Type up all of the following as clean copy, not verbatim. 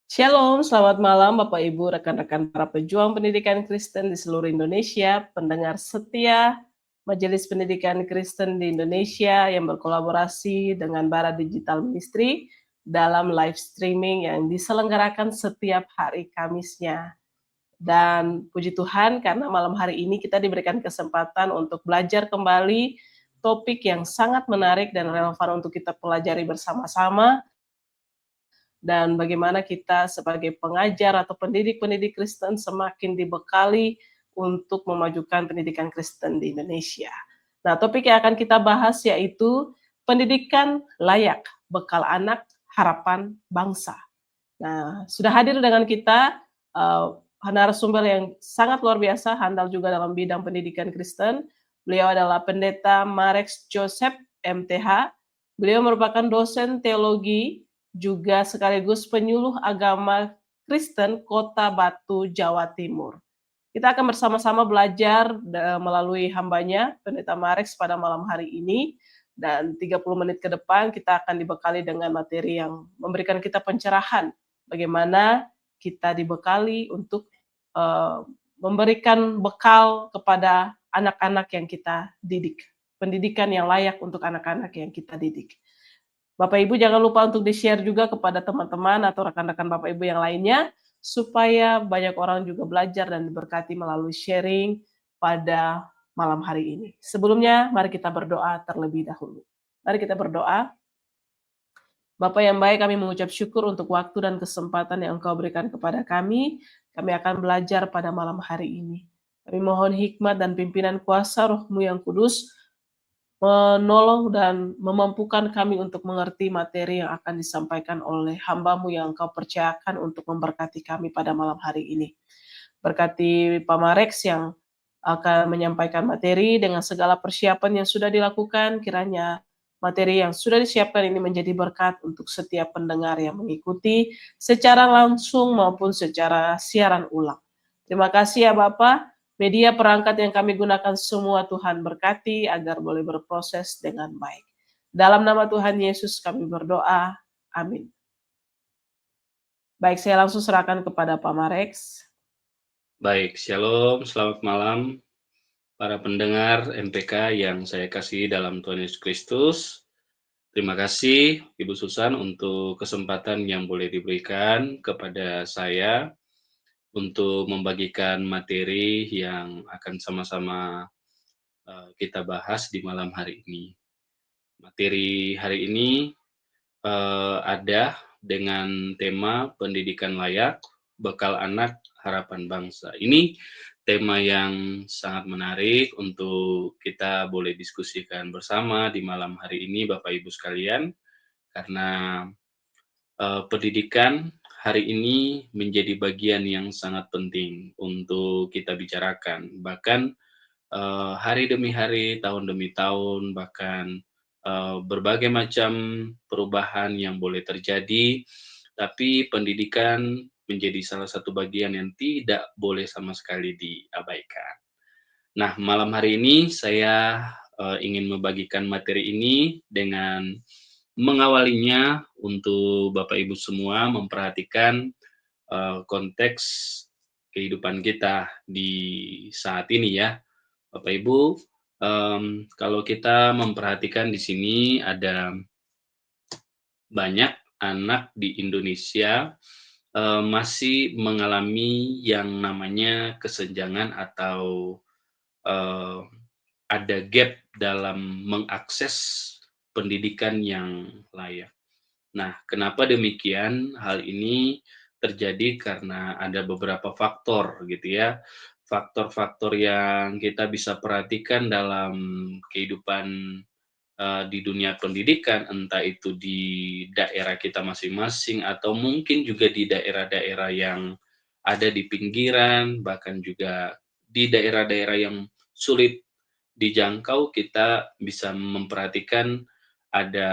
Shalom, selamat malam Bapak Ibu, rekan-rekan para pejuang pendidikan Kristen di seluruh Indonesia, pendengar setia Majelis Pendidikan Kristen di Indonesia yang berkolaborasi dengan Bara Digital Ministry dalam live streaming yang diselenggarakan setiap hari Kamisnya. Dan puji Tuhan karena malam hari ini kita diberikan kesempatan untuk belajar kembali topik yang sangat menarik dan relevan untuk kita pelajari bersama-sama, dan bagaimana kita sebagai pengajar atau pendidik-pendidik Kristen semakin dibekali untuk memajukan pendidikan Kristen di Indonesia. Nah, topik yang akan kita bahas yaitu pendidikan layak, bekal anak, harapan bangsa. Nah, sudah hadir dengan kita narasumber yang sangat luar biasa, handal juga dalam bidang pendidikan Kristen. Beliau adalah Pendeta Marex Joseph, MTH. Beliau merupakan dosen teologi, juga sekaligus penyuluh agama Kristen Kota Batu, Jawa Timur. Kita akan bersama-sama belajar melalui hambanya, Pendeta Marex, pada malam hari ini. Dan 30 menit ke depan kita akan dibekali dengan materi yang memberikan kita pencerahan bagaimana kita dibekali untuk memberikan bekal kepada anak-anak yang kita didik. Pendidikan yang layak untuk anak-anak yang kita didik. Bapak Ibu jangan lupa untuk di-share juga kepada teman-teman atau rekan-rekan Bapak Ibu yang lainnya, supaya banyak orang juga belajar dan diberkati melalui sharing pada malam hari ini. Sebelumnya, mari kita berdoa terlebih dahulu. Mari kita berdoa. Bapa yang baik, kami mengucap syukur untuk waktu dan kesempatan yang Engkau berikan kepada kami. Kami akan belajar pada malam hari ini. Kami mohon hikmat dan pimpinan kuasa Roh-Mu yang kudus, menolong dan memampukan kami untuk mengerti materi yang akan disampaikan oleh hamba-Mu yang Engkau percayakan untuk memberkati kami pada malam hari ini. Berkati Pak Marex yang akan menyampaikan materi dengan segala persiapan yang sudah dilakukan, kiranya materi yang sudah disiapkan ini menjadi berkat untuk setiap pendengar yang mengikuti secara langsung maupun secara siaran ulang. Terima kasih ya Bapak. Media perangkat yang kami gunakan semua Tuhan berkati agar boleh berproses dengan baik. Dalam nama Tuhan Yesus kami berdoa. Amin. Baik, saya langsung serahkan kepada Pak Marex. Baik, shalom, selamat malam para pendengar MPK yang saya kasihi dalam Tuhan Yesus Kristus. Terima kasih Ibu Susan untuk kesempatan yang boleh diberikan kepada saya untuk membagikan materi yang akan sama-sama kita bahas di malam hari ini. Materi hari ini ada dengan tema pendidikan layak, bekal anak, harapan bangsa. Ini tema yang sangat menarik untuk kita boleh diskusikan bersama di malam hari ini, Bapak Ibu sekalian, karena pendidikan hari ini menjadi bagian yang sangat penting untuk kita bicarakan. Bahkan hari demi hari, tahun demi tahun, bahkan berbagai macam perubahan yang boleh terjadi, tapi pendidikan menjadi salah satu bagian yang tidak boleh sama sekali diabaikan. Nah, malam hari ini saya ingin membagikan materi ini dengan mengawalinya untuk Bapak Ibu semua memperhatikan konteks kehidupan kita di saat ini ya. Bapak Ibu, kalau kita memperhatikan di sini ada banyak anak di Indonesia masih mengalami yang namanya kesenjangan atau eh, ada gap dalam mengakses pendidikan yang layak. Nah, kenapa demikian? Hal ini terjadi karena ada beberapa faktor gitu ya. Faktor-faktor yang kita bisa perhatikan dalam kehidupan di dunia pendidikan, entah itu di daerah kita masing-masing atau mungkin juga di daerah-daerah yang ada di pinggiran, bahkan juga di daerah-daerah yang sulit dijangkau, kita bisa memperhatikan ada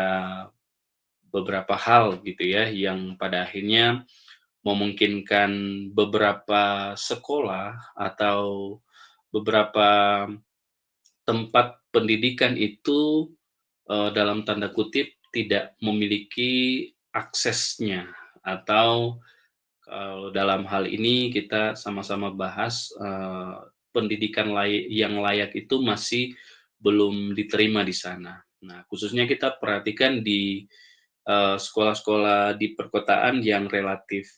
beberapa hal gitu ya, yang pada akhirnya memungkinkan beberapa sekolah atau beberapa tempat pendidikan itu dalam tanda kutip tidak memiliki aksesnya atau Kalau dalam hal ini kita sama-sama bahas, pendidikan yang layak itu masih belum diterima di sana. Nah, khususnya kita perhatikan di, sekolah-sekolah di perkotaan yang relatif,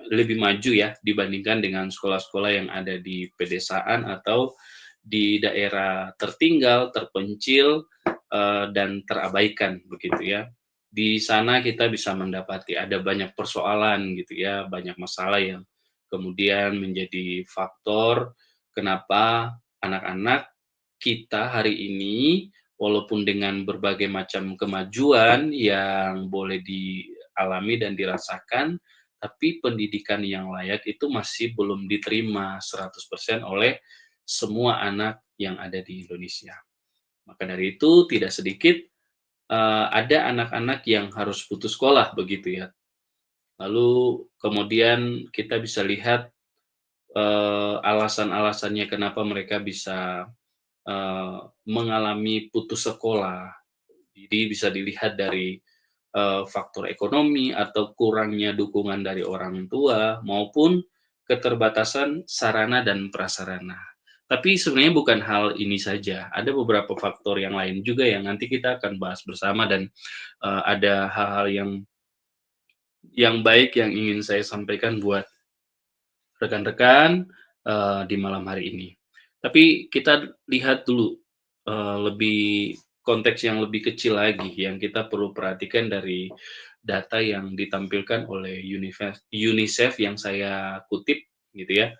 lebih maju ya dibandingkan dengan sekolah-sekolah yang ada di pedesaan atau di daerah tertinggal, terpencil, dan terabaikan begitu ya. Di sana kita bisa mendapati ada banyak persoalan gitu ya, banyak masalah yang kemudian menjadi faktor kenapa anak-anak kita hari ini walaupun dengan berbagai macam kemajuan yang boleh dialami dan dirasakan, tapi pendidikan yang layak itu masih belum diterima 100% oleh semua anak yang ada di Indonesia. Maka dari itu tidak sedikit ada anak-anak yang harus putus sekolah begitu ya. Lalu kemudian kita bisa lihat, alasan-alasannya kenapa mereka bisa, mengalami putus sekolah. Jadi bisa dilihat dari, faktor ekonomi atau kurangnya dukungan dari orang tua maupun keterbatasan sarana dan prasarana. Tapi sebenarnya bukan hal ini saja, ada beberapa faktor yang lain juga yang nanti kita akan bahas bersama dan ada hal-hal yang baik yang ingin saya sampaikan buat rekan-rekan, di malam hari ini. Tapi kita lihat dulu, lebih konteks yang lebih kecil lagi yang kita perlu perhatikan dari data yang ditampilkan oleh UNICEF yang saya kutip gitu ya.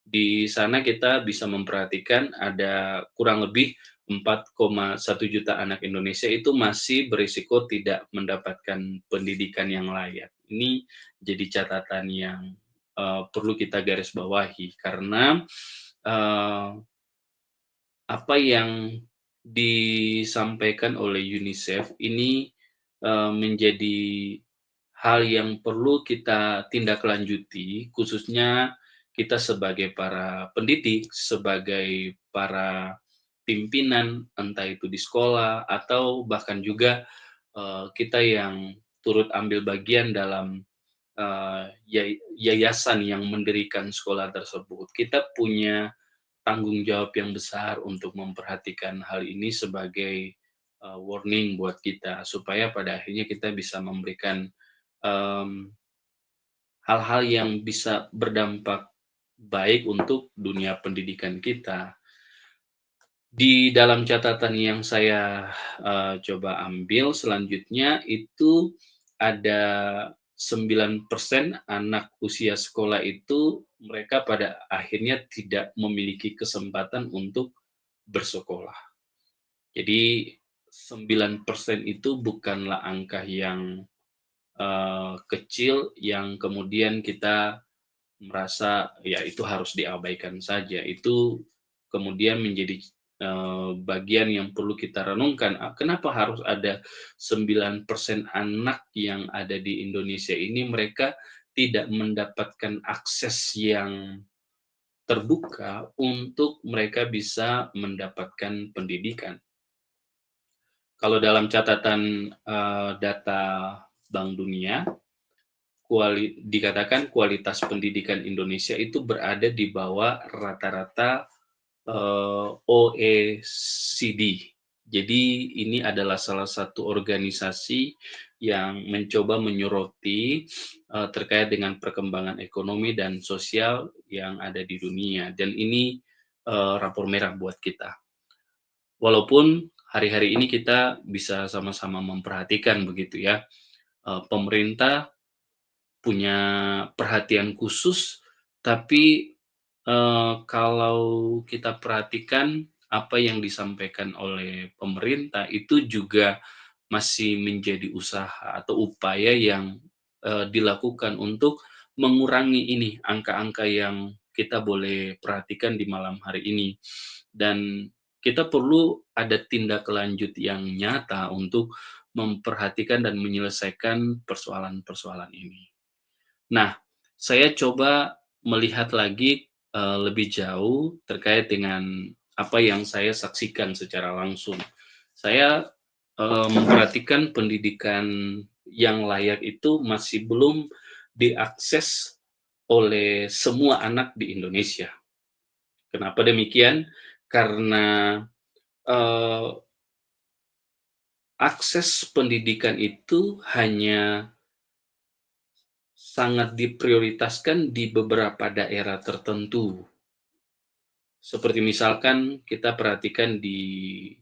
Di sana kita bisa memperhatikan ada kurang lebih 4,1 juta anak Indonesia itu masih berisiko tidak mendapatkan pendidikan yang layak. Ini jadi catatan yang, perlu kita garis bawahi karena, eee, apa yang disampaikan oleh UNICEF ini, menjadi hal yang perlu kita tindak lanjuti, khususnya kita sebagai para pendidik, sebagai para pimpinan, entah itu di sekolah atau bahkan juga, kita yang turut ambil bagian dalam, yayasan yang mendirikan sekolah tersebut. Kita punya tanggung jawab yang besar untuk memperhatikan hal ini sebagai, warning buat kita, supaya pada akhirnya kita bisa memberikan, mmm, hal-hal yang bisa berdampak baik untuk dunia pendidikan kita. Di dalam catatan yang saya, coba ambil selanjutnya itu ada 9% anak usia sekolah itu mereka pada akhirnya tidak memiliki kesempatan untuk bersekolah. Jadi 9% itu bukanlah angka yang, kecil yang kemudian kita merasa, ya itu harus diabaikan saja, itu kemudian menjadi, bagian yang perlu kita renungkan, kenapa harus ada 9% anak yang ada di Indonesia ini mereka tidak mendapatkan akses yang terbuka untuk mereka bisa mendapatkan pendidikan. Kalau dalam catatan, data Bank Dunia, dikatakan kualitas pendidikan Indonesia itu berada di bawah rata-rata, OECD. Jadi ini adalah salah satu organisasi yang mencoba menyoroti, terkait dengan perkembangan ekonomi dan sosial yang ada di dunia dan ini, rapor merah buat kita. Walaupun hari-hari ini kita bisa sama-sama memperhatikan begitu ya, pemerintah punya perhatian khusus, tapi, kalau kita perhatikan apa yang disampaikan oleh pemerintah itu juga masih menjadi usaha atau upaya yang, dilakukan untuk mengurangi ini, angka-angka yang kita boleh perhatikan di malam hari ini. Dan kita perlu ada tindak lanjut yang nyata untuk memperhatikan dan menyelesaikan persoalan-persoalan ini. Nah, saya coba melihat lagi, lebih jauh terkait dengan apa yang saya saksikan secara langsung. Saya, memperhatikan pendidikan yang layak itu masih belum diakses oleh semua anak di Indonesia. Kenapa demikian? Karena, eee, akses pendidikan itu hanya sangat diprioritaskan di beberapa daerah tertentu. Seperti misalkan kita perhatikan di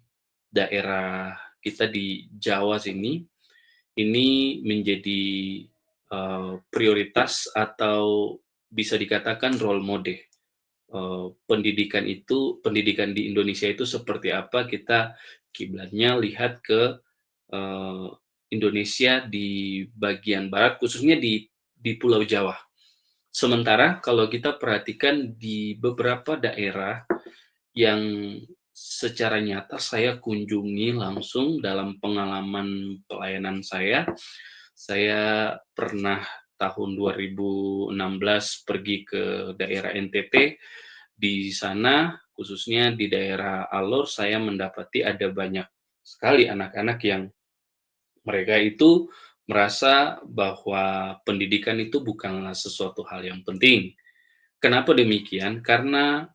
daerah kita di Jawa sini, ini menjadi, prioritas atau bisa dikatakan role model. Pendidikan di Indonesia itu seperti apa, kita kiblatnya lihat ke, eee, Indonesia di bagian barat, khususnya di Pulau Jawa. Sementara kalau kita perhatikan di beberapa daerah yang secara nyata saya kunjungi langsung dalam pengalaman pelayanan saya pernah tahun 2016 pergi ke daerah NTT. Di sana, khususnya di daerah Alor, saya mendapati ada banyak sekali anak-anak yang mereka itu merasa bahwa pendidikan itu bukanlah sesuatu hal yang penting. Kenapa demikian? Karena,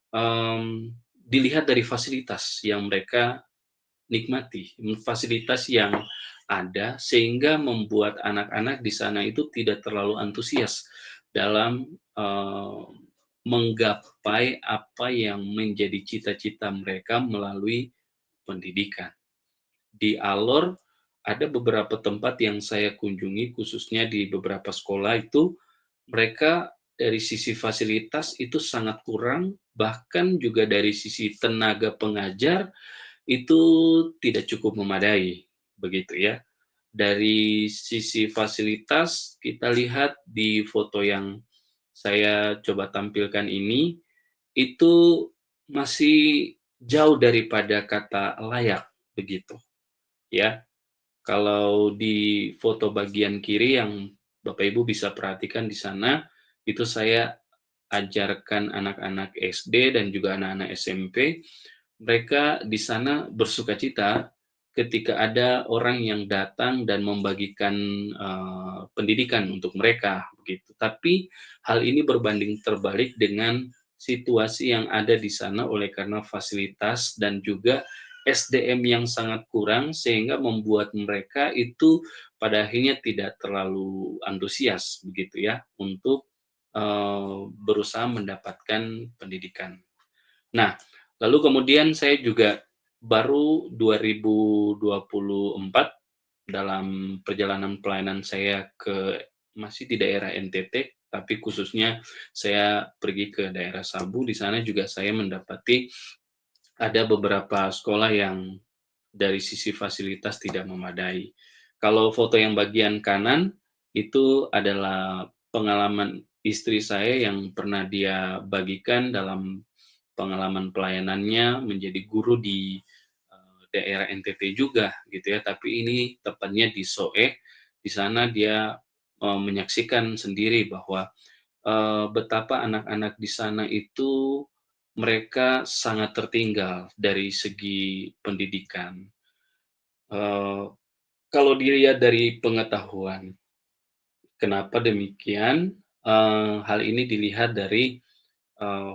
dilihat dari fasilitas yang mereka nikmati, fasilitas yang ada sehingga membuat anak-anak di sana itu tidak terlalu antusias dalam, menggapai apa yang menjadi cita-cita mereka melalui pendidikan. Di Alor, ada beberapa tempat yang saya kunjungi, khususnya di beberapa sekolah itu, mereka dari sisi fasilitas itu sangat kurang, bahkan juga dari sisi tenaga pengajar itu tidak cukup memadai, begitu ya. Dari sisi fasilitas, kita lihat di foto yang saya coba tampilkan ini, itu masih jauh daripada kata layak, begitu, ya. Kalau di foto bagian kiri yang Bapak Ibu bisa perhatikan di sana, itu saya ajarkan anak-anak SD dan juga anak-anak SMP, mereka di sana bersukacita ketika ada orang yang datang dan membagikan, pendidikan untuk mereka, begitu. Tapi hal ini berbanding terbalik dengan situasi yang ada di sana oleh karena fasilitas dan juga SDM yang sangat kurang sehingga membuat mereka itu pada akhirnya tidak terlalu antusias begitu ya untuk, berusaha mendapatkan pendidikan. Nah, lalu kemudian saya juga baru 2024 dalam perjalanan pelayanan saya masih di daerah NTT, tapi khususnya saya pergi ke daerah Sabu, di sana juga saya mendapati ada beberapa sekolah yang dari sisi fasilitas tidak memadai. Kalau foto yang bagian kanan, itu adalah pengalaman istri saya yang pernah dia bagikan dalam pengalaman pelayanannya menjadi guru di, daerah NTT juga gitu ya, tapi ini tepatnya di Soe. Di sana dia, menyaksikan sendiri bahwa, betapa anak-anak di sana itu mereka sangat tertinggal dari segi pendidikan. Eee, Kalau dilihat dari pengetahuan, kenapa demikian? Hal ini dilihat dari, eee,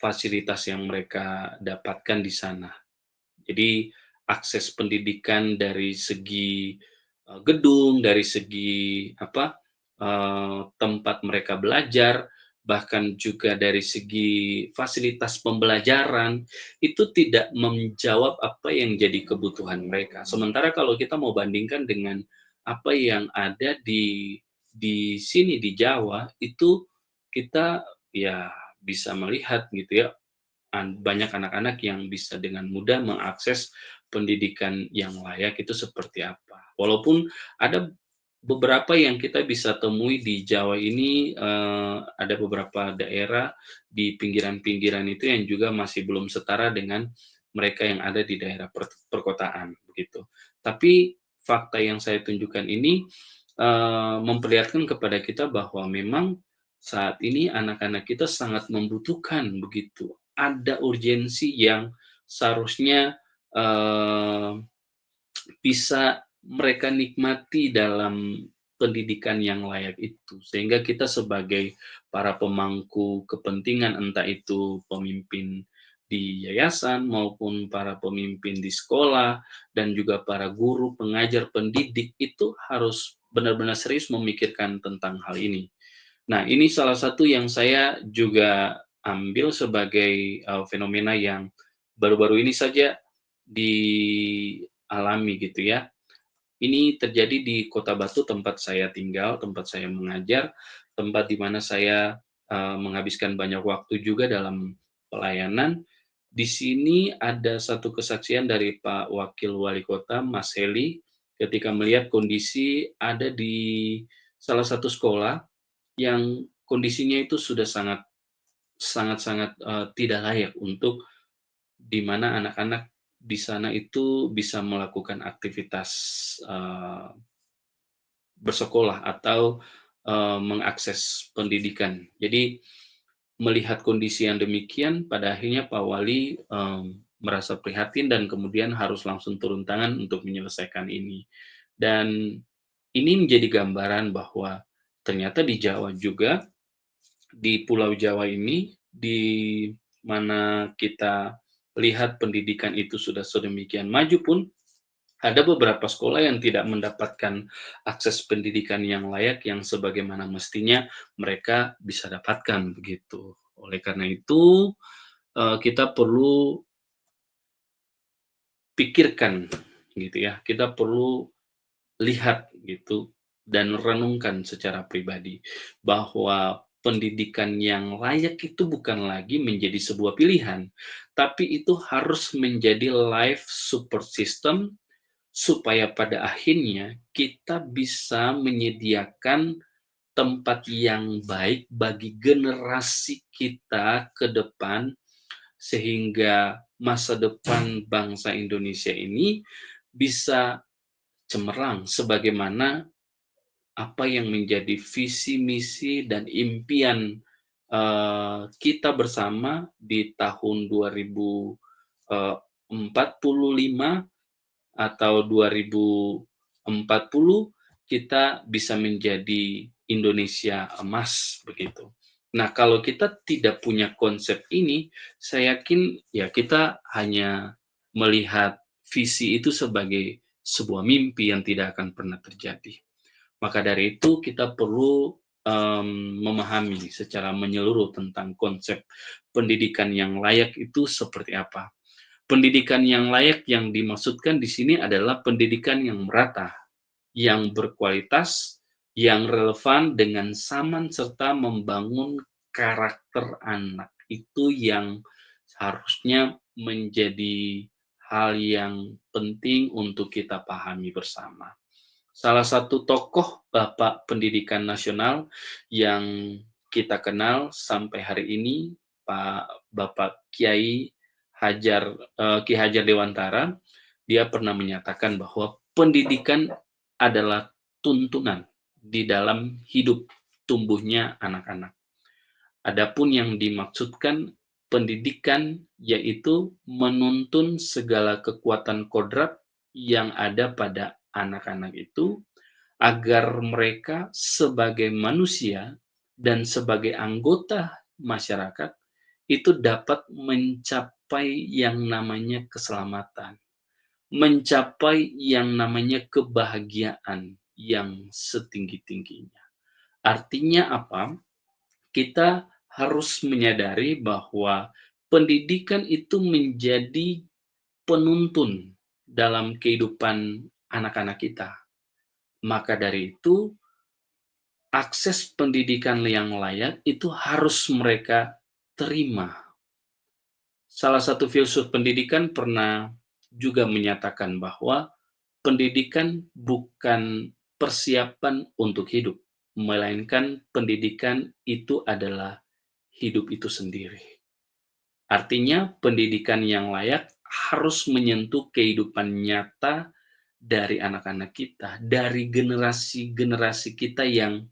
fasilitas yang mereka dapatkan di sana. Jadi akses pendidikan dari segi, gedung, dari segi apa, tempat mereka belajar, bahkan juga dari segi fasilitas pembelajaran, itu tidak menjawab apa yang jadi kebutuhan mereka. Sementara kalau kita mau bandingkan dengan apa yang ada di sini di Jawa, itu kita ya bisa melihat gitu ya, banyak anak-anak yang bisa dengan mudah mengakses pendidikan yang layak itu seperti apa. Walaupun ada beberapa yang kita bisa temui di Jawa ini, ada beberapa daerah di pinggiran-pinggiran itu yang juga masih belum setara dengan mereka yang ada di daerah perkotaan, begitu. Tapi fakta yang saya tunjukkan ini, memperlihatkan kepada kita bahwa memang saat ini anak-anak kita sangat membutuhkan begitu, ada urgensi yang seharusnya, eee, bisa mereka nikmati dalam pendidikan yang layak itu. Sehingga kita sebagai para pemangku kepentingan, entah itu pemimpin di yayasan maupun para pemimpin di sekolah dan juga para guru, pengajar, pendidik itu harus benar-benar serius memikirkan tentang hal ini. Nah, ini salah satu yang saya juga ambil sebagai, fenomena yang baru-baru ini saja dialami gitu ya. Ini terjadi di Kota Batu tempat saya tinggal, tempat saya mengajar, tempat di mana saya, menghabiskan banyak waktu juga dalam pelayanan. Di sini ada satu kesaksian dari Pak Wakil Wali Kota, Mas Heli, ketika melihat kondisi ada di salah satu sekolah yang kondisinya itu sudah sangat-sangat, tidak layak untuk di mana anak-anak di sana itu bisa melakukan aktivitas, eee, bersekolah atau, mengakses pendidikan. Jadi, melihat kondisi yang demikian, pada akhirnya Pak Wali, merasa prihatin dan kemudian harus langsung turun tangan untuk menyelesaikan ini. Dan ini menjadi gambaran bahwa ternyata di Jawa juga, di Pulau Jawa ini, di mana kita lihat pendidikan itu sudah sedemikian maju pun, ada beberapa sekolah yang tidak mendapatkan akses pendidikan yang layak yang sebagaimana mestinya mereka bisa dapatkan, begitu. Oleh karena itu, kita perlu pikirkan gitu ya, kita perlu lihat gitu dan renungkan secara pribadi bahwa pendidikan yang layak itu bukan lagi menjadi sebuah pilihan, tapi itu harus menjadi life support system supaya pada akhirnya kita bisa menyediakan tempat yang baik bagi generasi kita ke depan, sehingga masa depan bangsa Indonesia ini bisa cemerlang sebagaimana apa yang menjadi visi misi dan impian, kita bersama di tahun 2045 atau 2040 kita bisa menjadi Indonesia emas, begitu. Nah, kalau kita tidak punya konsep ini, saya yakin ya kita hanya melihat visi itu sebagai sebuah mimpi yang tidak akan pernah terjadi. Maka dari itu kita perlu, memahami secara menyeluruh tentang konsep pendidikan yang layak itu seperti apa. Pendidikan yang layak yang dimaksudkan di sini adalah pendidikan yang merata, yang berkualitas, yang relevan dengan zaman serta membangun karakter anak. Itu yang seharusnya menjadi hal yang penting untuk kita pahami bersama. Salah satu tokoh bapak pendidikan nasional yang kita kenal sampai hari ini, Bapak Kiai Ki Hajar Dewantara, dia pernah menyatakan bahwa pendidikan adalah tuntunan di dalam hidup tumbuhnya anak-anak. Adapun yang dimaksudkan pendidikan yaitu menuntun segala kekuatan kodrat yang ada pada anak-anak itu agar mereka sebagai manusia dan sebagai anggota masyarakat itu dapat mencapai yang namanya keselamatan, mencapai yang namanya kebahagiaan yang setinggi-tingginya. Artinya apa? Kita harus menyadari bahwa pendidikan itu menjadi penuntun dalam kehidupan anak-anak kita. Maka dari itu, akses pendidikan yang layak itu harus mereka terima. Salah satu filsuf pendidikan pernah juga menyatakan bahwa pendidikan bukan persiapan untuk hidup, melainkan pendidikan itu adalah hidup itu sendiri. Artinya, pendidikan yang layak harus menyentuh kehidupan nyata dari anak-anak kita, dari generasi-generasi kita yang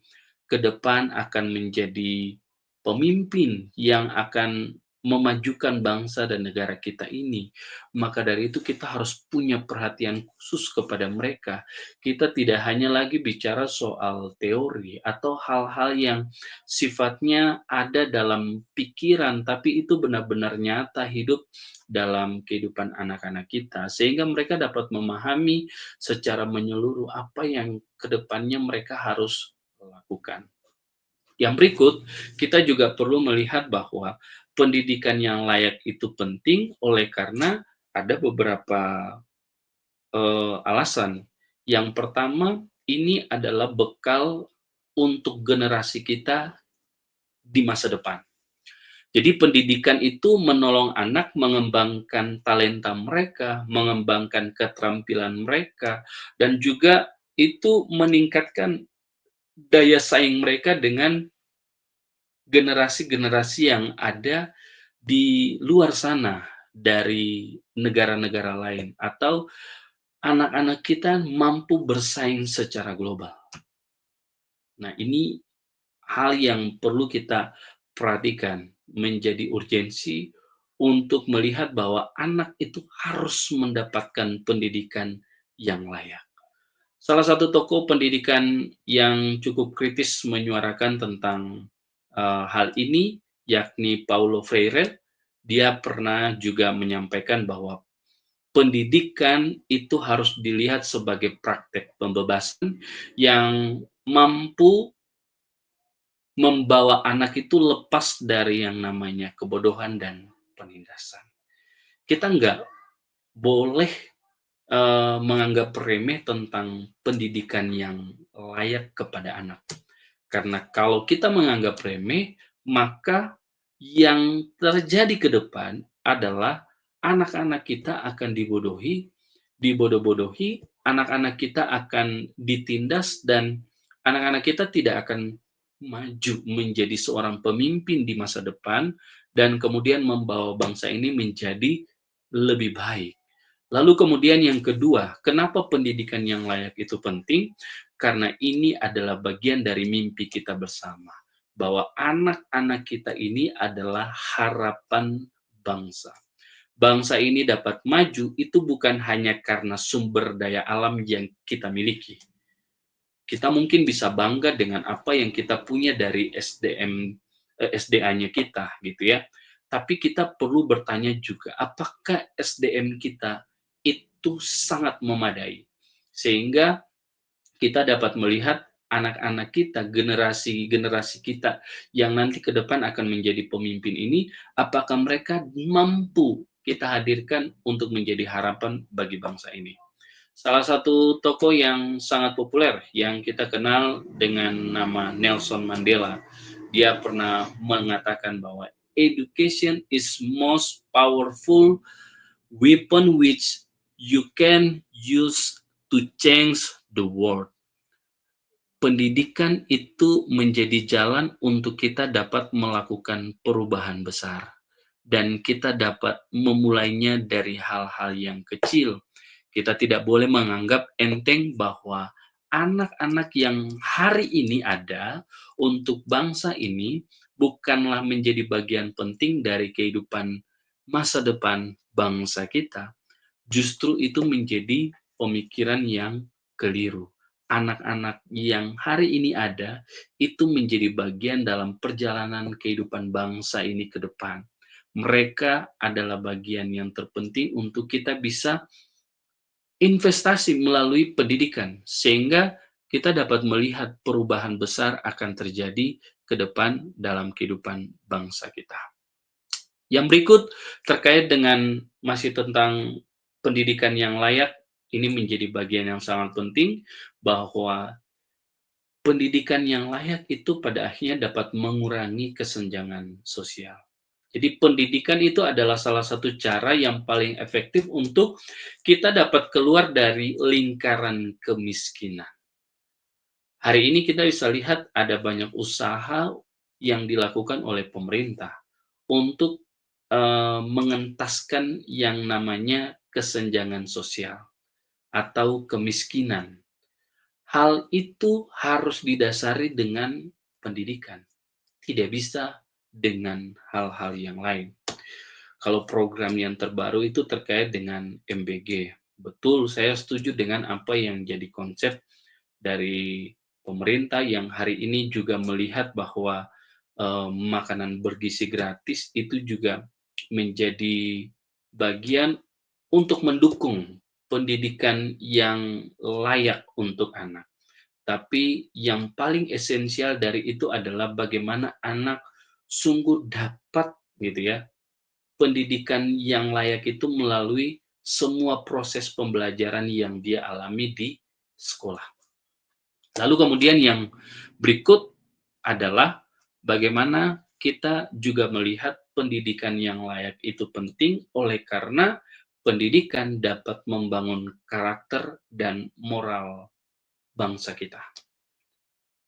ke depan akan menjadi pemimpin yang akan memajukan bangsa dan negara kita ini. Maka dari itu kita harus punya perhatian khusus kepada mereka. Kita tidak hanya lagi bicara soal teori atau hal-hal yang sifatnya ada dalam pikiran, tapi itu benar-benar nyata hidup dalam kehidupan anak-anak kita, sehingga mereka dapat memahami secara menyeluruh apa yang kedepannya mereka harus lakukan. Yang berikut, kita juga perlu melihat bahwa pendidikan yang layak itu penting oleh karena ada beberapa alasan. Yang pertama, ini adalah bekal untuk generasi kita di masa depan. Jadi pendidikan itu menolong anak mengembangkan talenta mereka, mengembangkan keterampilan mereka, dan juga itu meningkatkan daya saing mereka dengan generasi-generasi yang ada di luar sana dari negara-negara lain atau anak-anak kita mampu bersaing secara global. Nah, ini hal yang perlu kita perhatikan, menjadi urgensi untuk melihat bahwa anak itu harus mendapatkan pendidikan yang layak. Salah satu tokoh pendidikan yang cukup kritis menyuarakan tentang hal ini, yakni Paulo Freire. Dia pernah juga menyampaikan bahwa pendidikan itu harus dilihat sebagai praktek pembebasan yang mampu membawa anak itu lepas dari yang namanya kebodohan dan penindasan. Kita nggak boleh menganggap remeh tentang pendidikan yang layak kepada anak. Karena kalau kita menganggap remeh, maka yang terjadi ke depan adalah anak-anak kita akan dibodohi, dibodoh-bodohi, anak-anak kita akan ditindas, dan anak-anak kita tidak akan maju menjadi seorang pemimpin di masa depan, dan kemudian membawa bangsa ini menjadi lebih baik. Lalu kemudian yang kedua, kenapa pendidikan yang layak itu penting? Karena ini adalah bagian dari mimpi kita bersama. Bahwa anak-anak kita ini adalah harapan bangsa. Bangsa ini dapat maju itu bukan hanya karena sumber daya alam yang kita miliki. Kita mungkin bisa bangga dengan apa yang kita punya dari SDA-nya kita gitu ya. Tapi kita perlu bertanya juga, apakah SDM kita itu sangat memadai? Sehingga kita dapat melihat anak-anak kita, generasi-generasi kita yang nanti ke depan akan menjadi pemimpin ini, apakah mereka mampu kita hadirkan untuk menjadi harapan bagi bangsa ini. Salah satu tokoh yang sangat populer yang kita kenal dengan nama Nelson Mandela, dia pernah mengatakan bahwa education is most powerful weapon which you can use to change the world. Pendidikan itu menjadi jalan untuk kita dapat melakukan perubahan besar, dan kita dapat memulainya dari hal-hal yang kecil. Kita tidak boleh menganggap enteng bahwa anak-anak yang hari ini ada untuk bangsa ini bukanlah menjadi bagian penting dari kehidupan masa depan bangsa kita. Justru itu menjadi pemikiran yang keliru. Anak-anak yang hari ini ada itu menjadi bagian dalam perjalanan kehidupan bangsa ini ke depan. Mereka adalah bagian yang terpenting untuk kita bisa investasi melalui pendidikan, sehingga kita dapat melihat perubahan besar akan terjadi ke depan dalam kehidupan bangsa kita. Yang berikut terkait dengan masih tentang pendidikan yang layak, ini menjadi bagian yang sangat penting bahwa pendidikan yang layak itu pada akhirnya dapat mengurangi kesenjangan sosial. Jadi pendidikan itu adalah salah satu cara yang paling efektif untuk kita dapat keluar dari lingkaran kemiskinan. Hari ini kita bisa lihat ada banyak usaha yang dilakukan oleh pemerintah untuk mengentaskan yang namanya kesenjangan sosial atau kemiskinan. Hal itu harus didasari dengan pendidikan, tidak bisa dengan hal-hal yang lain. kalau program yang terbaru itu terkait dengan MBG. Betul, saya setuju dengan apa yang jadi konsep dari pemerintah yang hari ini juga melihat bahwa makanan bergizi gratis itu juga menjadi bagian untuk mendukung pendidikan yang layak untuk anak. Tapi yang paling esensial dari itu adalah bagaimana anak sungguh dapat gitu ya, pendidikan yang layak itu melalui semua proses pembelajaran yang dia alami di sekolah. Lalu kemudian yang berikut adalah bagaimana kita juga melihat pendidikan yang layak itu penting oleh karena pendidikan dapat membangun karakter dan moral bangsa kita,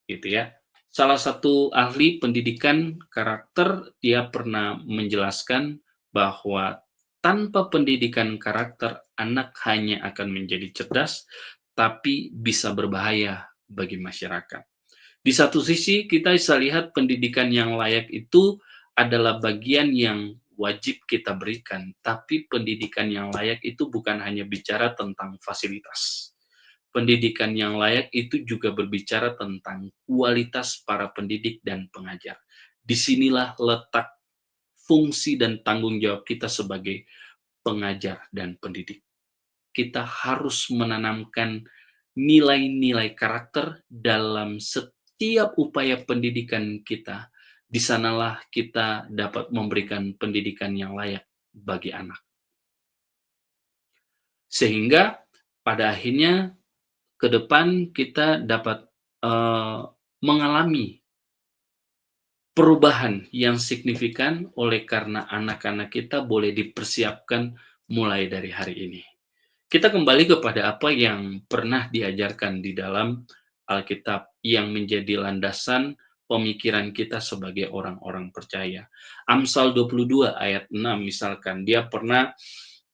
gitu ya. Salah satu ahli pendidikan karakter, dia pernah menjelaskan bahwa tanpa pendidikan karakter, anak hanya akan menjadi cerdas, tapi bisa berbahaya bagi masyarakat. Di satu sisi, kita bisa lihat pendidikan yang layak itu adalah bagian yang wajib kita berikan, tapi pendidikan yang layak itu bukan hanya bicara tentang fasilitas. Pendidikan yang layak itu juga berbicara tentang kualitas para pendidik dan pengajar. Disinilah letak fungsi dan tanggung jawab kita sebagai pengajar dan pendidik. Kita harus menanamkan nilai-nilai karakter dalam setiap upaya pendidikan kita. Di sanalah kita dapat memberikan pendidikan yang layak bagi anak. Sehingga pada akhirnya ke depan kita dapat mengalami perubahan yang signifikan oleh karena anak-anak kita boleh dipersiapkan mulai dari hari ini. Kita kembali kepada apa yang pernah diajarkan di dalam Alkitab yang menjadi landasan pemikiran kita sebagai orang-orang percaya. Amsal 22 ayat 6 misalkan,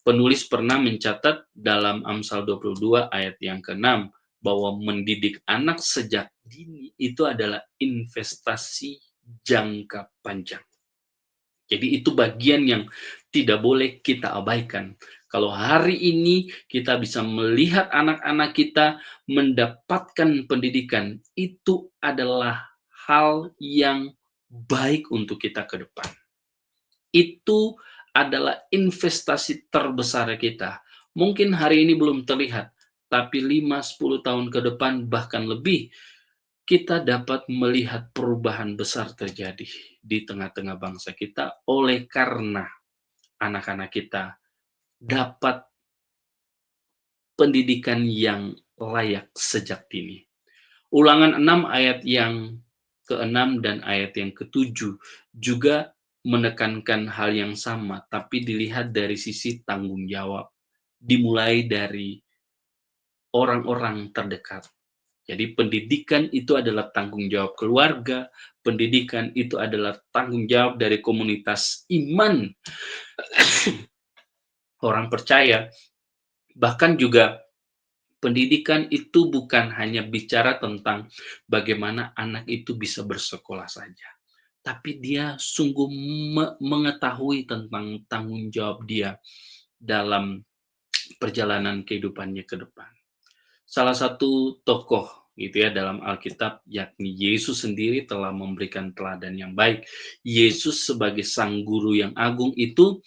penulis pernah mencatat dalam Amsal 22 ayat yang ke-6 bahwa mendidik anak sejak dini itu adalah investasi jangka panjang. Jadi itu bagian yang tidak boleh kita abaikan. Kalau hari ini kita bisa melihat anak-anak kita mendapatkan pendidikan, itu adalah hal yang baik untuk kita ke depan. Itu adalah investasi terbesar kita. Mungkin hari ini belum terlihat, tapi 5-10 tahun ke depan bahkan lebih, kita dapat melihat perubahan besar terjadi di tengah-tengah bangsa kita oleh karena anak-anak kita dapat pendidikan yang layak sejak dini. Ulangan 6 ayat yang ke-6 dan ayat yang ke-7 juga menekankan hal yang sama, tapi dilihat dari sisi tanggung jawab. Dimulai dari orang-orang terdekat. Jadi pendidikan itu adalah tanggung jawab keluarga, pendidikan itu adalah tanggung jawab dari komunitas iman orang percaya, bahkan juga pendidikan itu bukan hanya bicara tentang bagaimana anak itu bisa bersekolah saja, tapi dia sungguh mengetahui tentang tanggung jawab dia dalam perjalanan kehidupannya ke depan. Salah satu tokoh gitu ya dalam Alkitab yakni Yesus sendiri telah memberikan teladan yang baik. Yesus sebagai sang guru yang agung itu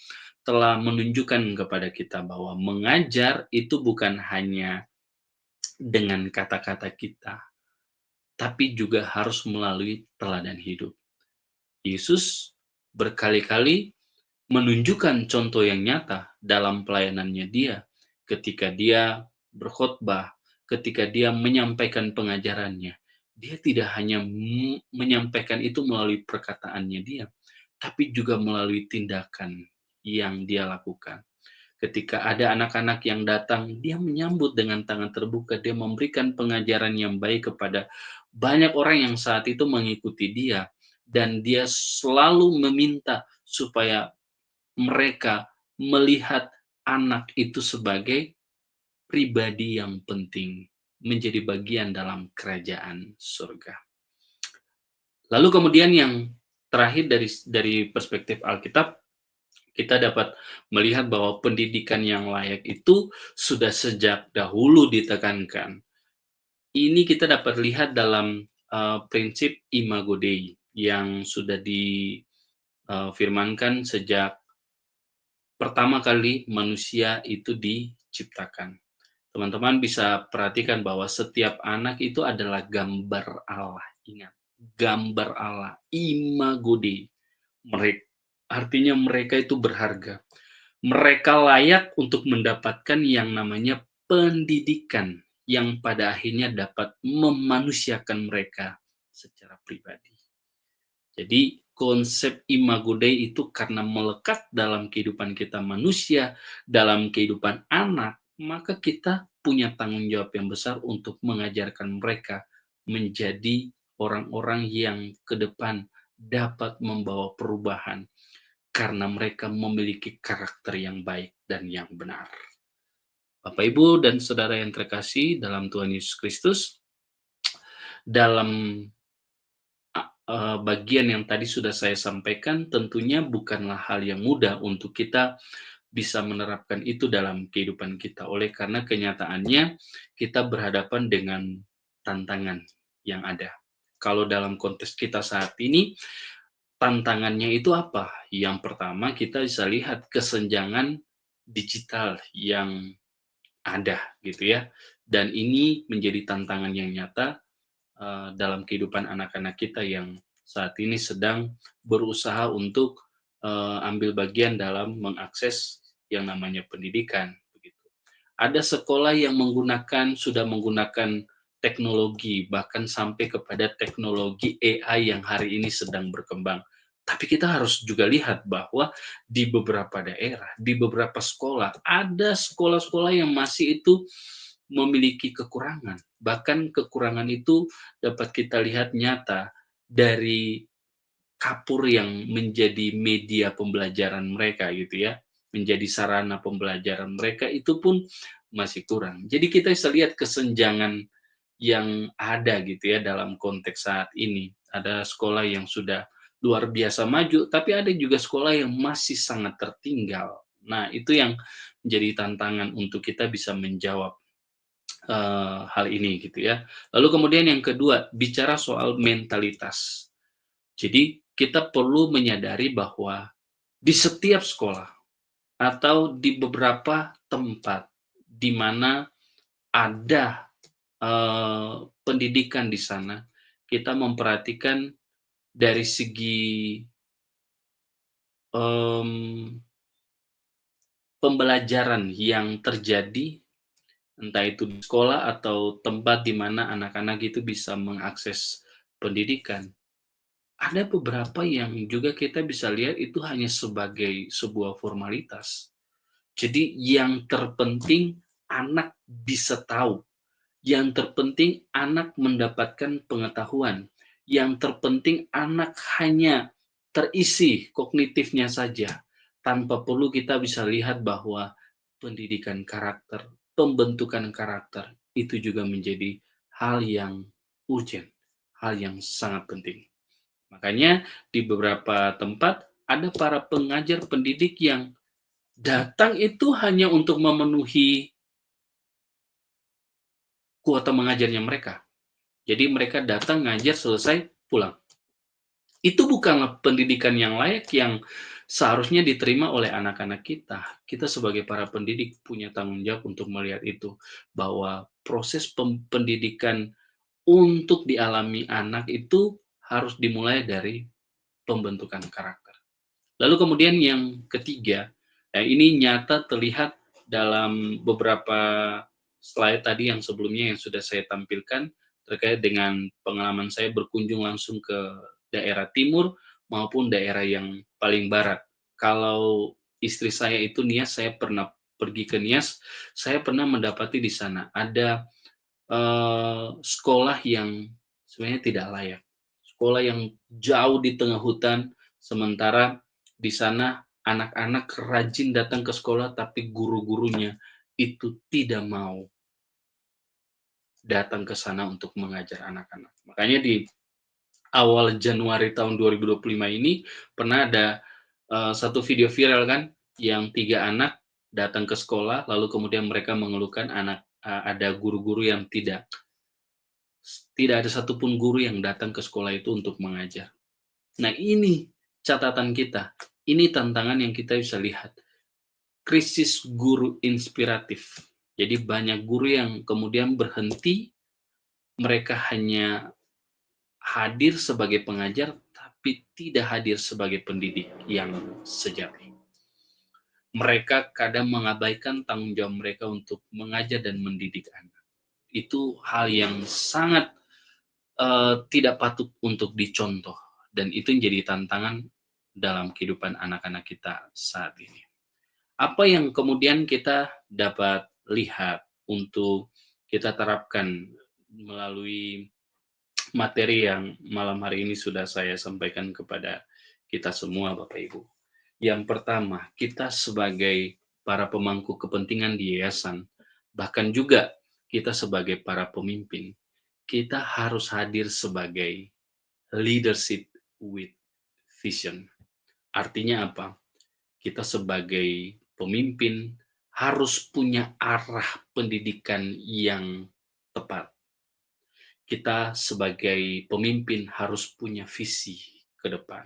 telah menunjukkan kepada kita bahwa mengajar itu bukan hanya dengan kata-kata kita, tapi juga harus melalui teladan hidup. Yesus berkali-kali menunjukkan contoh yang nyata dalam pelayanannya dia ketika dia berkhotbah, ketika dia menyampaikan pengajarannya. Dia tidak hanya menyampaikan itu melalui perkataannya dia, tapi juga melalui tindakan yang dia lakukan. Ketika ada anak-anak yang datang, dia menyambut dengan tangan terbuka, dia memberikan pengajaran yang baik kepada banyak orang yang saat itu mengikuti dia, dan dia selalu meminta supaya mereka melihat anak itu sebagai pribadi yang penting, menjadi bagian dalam kerajaan surga. Lalu kemudian yang terakhir dari perspektif Alkitab, Kita dapat melihat bahwa pendidikan yang layak itu sudah sejak dahulu ditekankan. Ini kita dapat lihat dalam, prinsip Imago Dei yang sudah difirmankan sejak pertama kali manusia itu diciptakan. Teman-teman bisa perhatikan bahwa setiap anak itu adalah gambar Allah, ingat, gambar Allah, Imago Dei. Artinya mereka itu berharga. Mereka layak untuk mendapatkan yang namanya pendidikan yang pada akhirnya dapat memanusiakan mereka secara pribadi. Jadi konsep Imago Dei itu karena melekat dalam kehidupan kita manusia, dalam kehidupan anak, maka kita punya tanggung jawab yang besar untuk mengajarkan mereka menjadi orang-orang yang ke depan dapat membawa perubahan karena mereka memiliki karakter yang baik dan yang benar. Bapak, Ibu, dan saudara yang terkasih dalam Tuhan Yesus Kristus, dalam bagian yang tadi sudah saya sampaikan, tentunya bukanlah hal yang mudah untuk kita bisa menerapkan itu dalam kehidupan kita. Oleh karena kenyataannya, kita berhadapan dengan tantangan yang ada. Kalau dalam konteks kita saat ini, tantangannya itu apa? Yang pertama, kita bisa lihat kesenjangan digital yang ada, gitu ya. Dan ini menjadi tantangan yang nyata dalam kehidupan anak-anak kita yang saat ini sedang berusaha untuk ambil bagian dalam mengakses yang namanya pendidikan, begitu. Ada sekolah yang sudah menggunakan teknologi, bahkan sampai kepada teknologi AI yang hari ini sedang berkembang. Tapi kita harus juga lihat bahwa di beberapa daerah, di beberapa sekolah, ada sekolah-sekolah yang masih itu memiliki kekurangan. Bahkan kekurangan itu dapat kita lihat nyata dari kapur yang menjadi media pembelajaran mereka gitu ya, menjadi sarana pembelajaran mereka itu pun masih kurang. Jadi kita bisa lihat kesenjangan yang ada gitu ya dalam konteks saat ini. Ada sekolah yang sudah luar biasa maju, tapi ada juga sekolah yang masih sangat tertinggal. Nah, itu yang menjadi tantangan untuk kita bisa menjawab hal ini gitu ya. Lalu kemudian yang kedua, bicara soal mentalitas. Jadi kita perlu menyadari bahwa di setiap sekolah atau di beberapa tempat di mana ada pendidikan di sana, kita memperhatikan dari segi em, pembelajaran yang terjadi, entah itu di sekolah atau tempat di mana anak-anak itu bisa mengakses pendidikan. Ada beberapa yang juga kita bisa lihat itu hanya sebagai sebuah formalitas. Jadi yang terpenting anak bisa tahu, yang terpenting anak mendapatkan pengetahuan, yang terpenting anak hanya terisi kognitifnya saja, tanpa perlu kita bisa lihat bahwa pendidikan karakter, pembentukan karakter itu juga menjadi hal yang urgent, hal yang sangat penting. Makanya di beberapa tempat ada para pengajar pendidik yang datang itu hanya untuk memenuhi kuota mengajarnya mereka. Jadi mereka datang ngajar selesai pulang. Itu bukanlah pendidikan yang layak yang seharusnya diterima oleh anak-anak kita. Kita sebagai para pendidik punya tanggung jawab untuk melihat itu bahwa proses pendidikan untuk dialami anak itu harus dimulai dari pembentukan karakter. Lalu kemudian yang ketiga, ini nyata terlihat dalam beberapa slide tadi yang sebelumnya yang sudah saya tampilkan terkait dengan pengalaman saya berkunjung langsung ke daerah timur maupun daerah yang paling barat. Kalau istri saya itu Nias, saya pernah pergi ke Nias, saya pernah mendapati di sana ada sekolah yang sebenarnya tidak layak. Sekolah yang jauh di tengah hutan, sementara di sana anak-anak rajin datang ke sekolah, tapi guru-gurunya itu tidak mau datang ke sana untuk mengajar anak-anak. Makanya di awal Januari tahun 2025 ini pernah ada satu video viral kan, yang 3 anak datang ke sekolah, lalu kemudian mereka mengeluhkan ada guru-guru yang tidak ada satupun guru yang datang ke sekolah itu untuk mengajar. Nah, ini catatan kita, ini tantangan yang kita bisa lihat, krisis guru inspiratif. Jadi banyak guru yang kemudian berhenti, mereka hanya hadir sebagai pengajar, tapi tidak hadir sebagai pendidik yang sejati. Mereka kadang mengabaikan tanggung jawab mereka untuk mengajar dan mendidik anak. Itu hal yang sangat tidak patut untuk dicontoh, dan itu menjadi tantangan dalam kehidupan anak-anak kita saat ini. Apa yang kemudian kita dapat lihat untuk kita terapkan melalui materi yang malam hari ini sudah saya sampaikan kepada kita semua, Bapak Ibu. Yang pertama, kita sebagai para pemangku kepentingan di yayasan, bahkan juga kita sebagai para pemimpin, kita harus hadir sebagai leadership with vision. Artinya apa? Kita sebagai pemimpin harus punya arah pendidikan yang tepat. Kita sebagai pemimpin harus punya visi ke depan.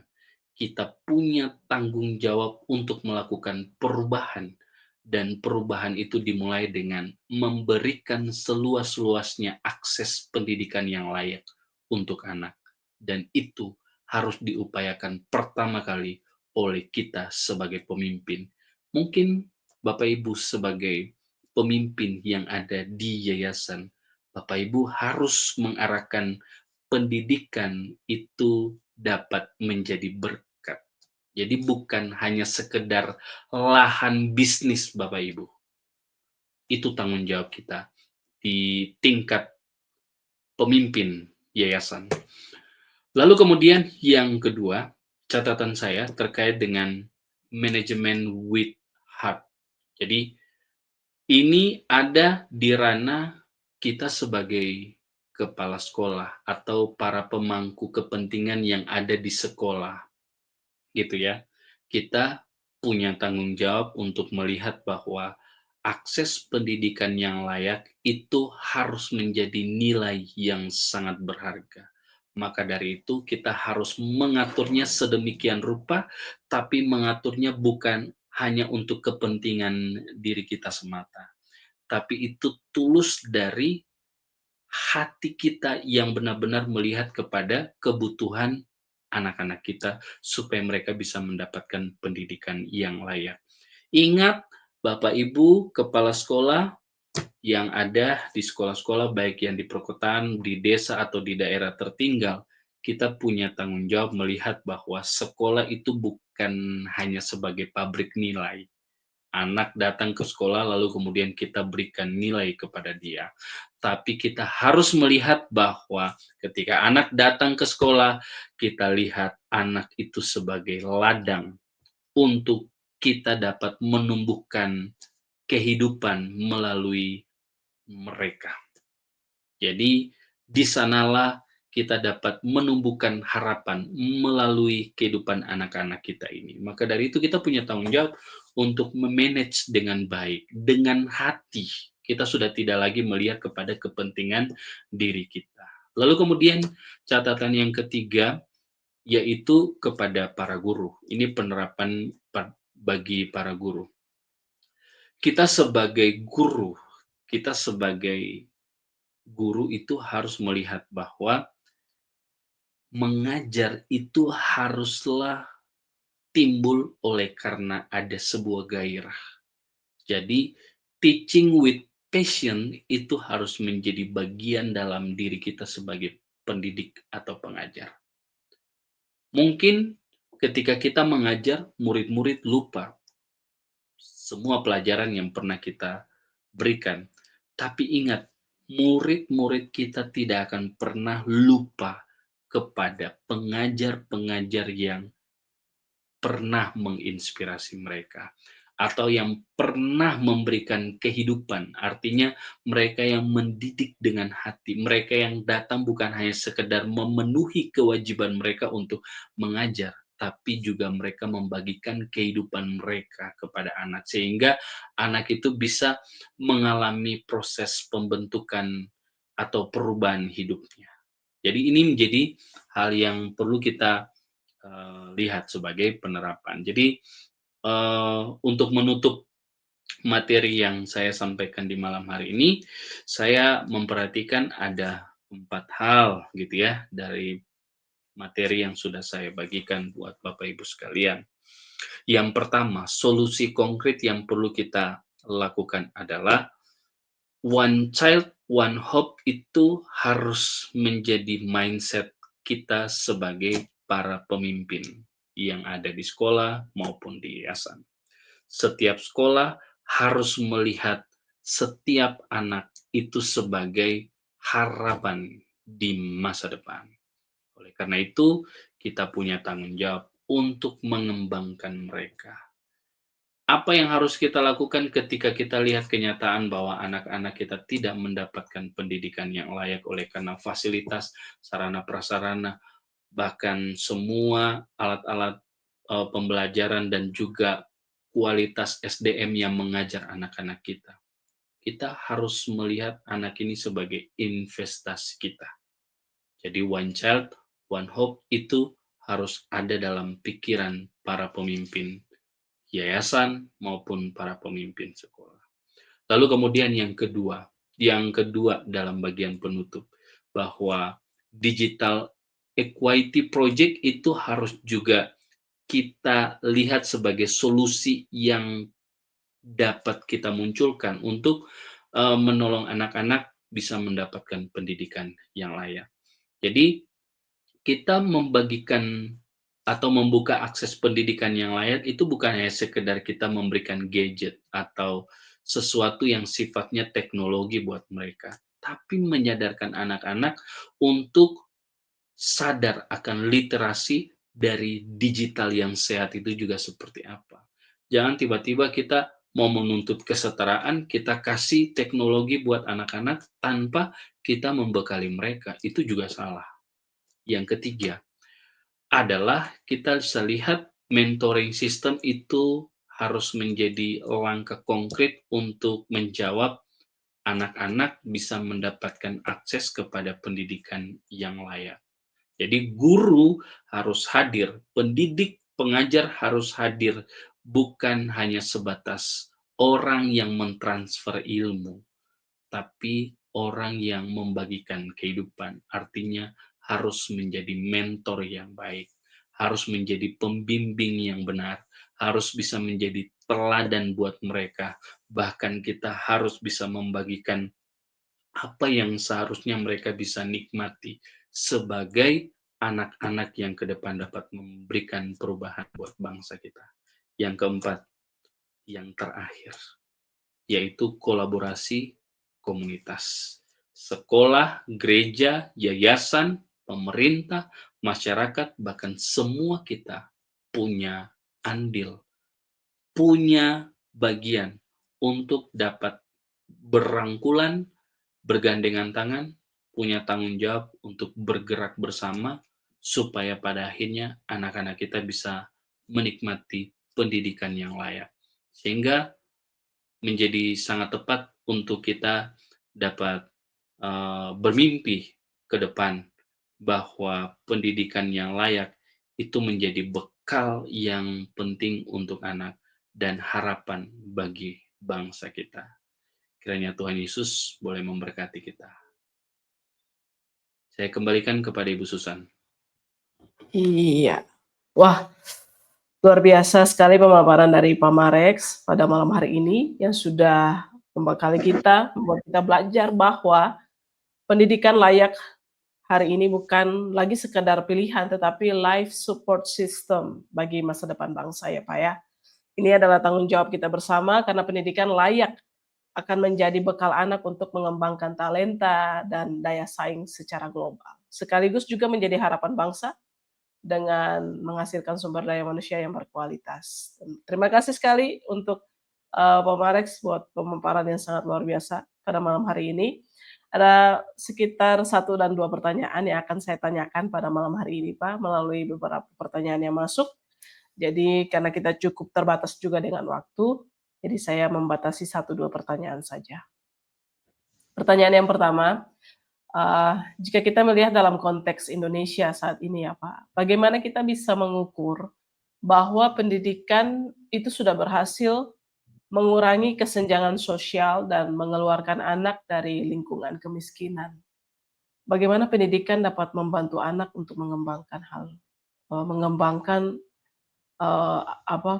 Kita punya tanggung jawab untuk melakukan perubahan, dan perubahan itu dimulai dengan memberikan seluas-luasnya akses pendidikan yang layak untuk anak. Dan itu harus diupayakan pertama kali oleh kita sebagai pemimpin. Mungkin Bapak Ibu sebagai pemimpin yang ada di yayasan, Bapak Ibu harus mengarahkan pendidikan itu dapat menjadi berkat. Jadi bukan hanya sekedar lahan bisnis, Bapak Ibu. Itu tanggung jawab kita di tingkat pemimpin yayasan. Lalu kemudian yang kedua, catatan saya terkait dengan manajemen with heart. Jadi ini ada di ranah kita sebagai kepala sekolah atau para pemangku kepentingan yang ada di sekolah, gitu ya. Kita punya tanggung jawab untuk melihat bahwa akses pendidikan yang layak itu harus menjadi nilai yang sangat berharga. Maka dari itu kita harus mengaturnya sedemikian rupa, tapi mengaturnya bukan hanya untuk kepentingan diri kita semata, tapi itu tulus dari hati kita yang benar-benar melihat kepada kebutuhan anak-anak kita supaya mereka bisa mendapatkan pendidikan yang layak. Ingat, Bapak Ibu kepala sekolah yang ada di sekolah-sekolah baik yang di perkotaan, di desa atau di daerah tertinggal, kita punya tanggung jawab melihat bahwa sekolah itu bukan hanya sebagai pabrik nilai. Anak datang ke sekolah lalu kemudian kita berikan nilai kepada dia. Tapi kita harus melihat bahwa ketika anak datang ke sekolah, kita lihat anak itu sebagai ladang untuk kita dapat menumbuhkan kehidupan melalui mereka. Jadi di sanalah kita dapat menumbuhkan harapan melalui kehidupan anak-anak kita ini. Maka dari itu kita punya tanggung jawab untuk memanage dengan baik, dengan hati. Kita sudah tidak lagi melihat kepada kepentingan diri kita. Lalu kemudian catatan yang ketiga, yaitu kepada para guru. Ini penerapan bagi para guru. Kita sebagai guru, kita sebagai guru itu harus melihat bahwa mengajar itu haruslah timbul oleh karena ada sebuah gairah. Jadi, teaching with passion itu harus menjadi bagian dalam diri kita sebagai pendidik atau pengajar. Mungkin ketika kita mengajar, murid-murid lupa semua pelajaran yang pernah kita berikan. Tapi ingat, murid-murid kita tidak akan pernah lupa kepada pengajar-pengajar yang pernah menginspirasi mereka atau yang pernah memberikan kehidupan. Artinya mereka yang mendidik dengan hati, mereka yang datang bukan hanya sekedar memenuhi kewajiban mereka untuk mengajar, tapi juga mereka membagikan kehidupan mereka kepada anak, sehingga anak itu bisa mengalami proses pembentukan atau perubahan hidupnya. Jadi ini menjadi hal yang perlu kita lihat sebagai penerapan. Jadi, untuk menutup materi yang saya sampaikan di malam hari ini, saya memperhatikan ada 4 hal gitu ya, dari materi yang sudah saya bagikan buat Bapak Ibu sekalian. Yang pertama, solusi konkret yang perlu kita lakukan adalah one child, one hope itu harus menjadi mindset kita sebagai para pemimpin yang ada di sekolah maupun di yayasan. Setiap sekolah harus melihat setiap anak itu sebagai harapan di masa depan. Oleh karena itu, kita punya tanggung jawab untuk mengembangkan mereka. Apa yang harus kita lakukan ketika kita lihat kenyataan bahwa anak-anak kita tidak mendapatkan pendidikan yang layak oleh karena fasilitas, sarana prasarana, bahkan semua alat-alat pembelajaran dan juga kualitas SDM yang mengajar anak-anak kita. Kita harus melihat anak ini sebagai investasi kita. Jadi one child, one hope itu harus ada dalam pikiran para pemimpin yayasan maupun para pemimpin sekolah. Lalu kemudian yang kedua dalam bagian penutup, bahwa digital equity project itu harus juga kita lihat sebagai solusi yang dapat kita munculkan untuk menolong anak-anak bisa mendapatkan pendidikan yang layak. Jadi kita membagikan atau membuka akses pendidikan yang layak itu bukan hanya sekedar kita memberikan gadget atau sesuatu yang sifatnya teknologi buat mereka, tapi menyadarkan anak-anak untuk sadar akan literasi dari digital yang sehat itu juga seperti apa. Jangan tiba-tiba kita mau menuntut kesetaraan, kita kasih teknologi buat anak-anak tanpa kita membekali mereka, itu juga salah. Yang ketiga adalah kita bisa lihat mentoring system itu harus menjadi langkah konkret untuk menjawab anak-anak bisa mendapatkan akses kepada pendidikan yang layak. Jadi guru harus hadir, pendidik, pengajar harus hadir, bukan hanya sebatas orang yang mentransfer ilmu, tapi orang yang membagikan kehidupan. Artinya harus menjadi mentor yang baik, harus menjadi pembimbing yang benar, harus bisa menjadi teladan buat mereka. Bahkan kita harus bisa membagikan apa yang seharusnya mereka bisa nikmati sebagai anak-anak yang ke depan dapat memberikan perubahan buat bangsa kita. Yang keempat, yang terakhir, yaitu kolaborasi komunitas. Sekolah, gereja, yayasan, pemerintah, masyarakat, bahkan semua kita punya andil, punya bagian untuk dapat berangkulan, bergandengan tangan, punya tanggung jawab untuk bergerak bersama supaya pada akhirnya anak-anak kita bisa menikmati pendidikan yang layak. Sehingga menjadi sangat tepat untuk kita dapat bermimpi ke depan bahwa pendidikan yang layak itu menjadi bekal yang penting untuk anak dan harapan bagi bangsa kita. Kiranya Tuhan Yesus boleh memberkati kita. Saya kembalikan kepada Ibu Susan. Iya. Wah, luar biasa sekali pemaparan dari Pak Marex pada malam hari ini yang sudah membekali kita, membuat kita belajar bahwa pendidikan layak hari ini bukan lagi sekedar pilihan, tetapi life support system bagi masa depan bangsa ya Pak ya. Ini adalah tanggung jawab kita bersama karena pendidikan layak akan menjadi bekal anak untuk mengembangkan talenta dan daya saing secara global. Sekaligus juga menjadi harapan bangsa dengan menghasilkan sumber daya manusia yang berkualitas. Terima kasih sekali untuk Pak Marex buat pemaparan yang sangat luar biasa pada malam hari ini. Ada sekitar 1 dan 2 pertanyaan yang akan saya tanyakan pada malam hari ini, Pak, melalui beberapa pertanyaan yang masuk. Jadi karena kita cukup terbatas juga dengan waktu, jadi saya membatasi 1, 2 pertanyaan saja. Pertanyaan yang pertama, jika kita melihat dalam konteks Indonesia saat ini ya, Pak, bagaimana kita bisa mengukur bahwa pendidikan itu sudah berhasil mengurangi kesenjangan sosial dan mengeluarkan anak dari lingkungan kemiskinan? Bagaimana pendidikan dapat membantu anak untuk mengembangkan, eee, apa,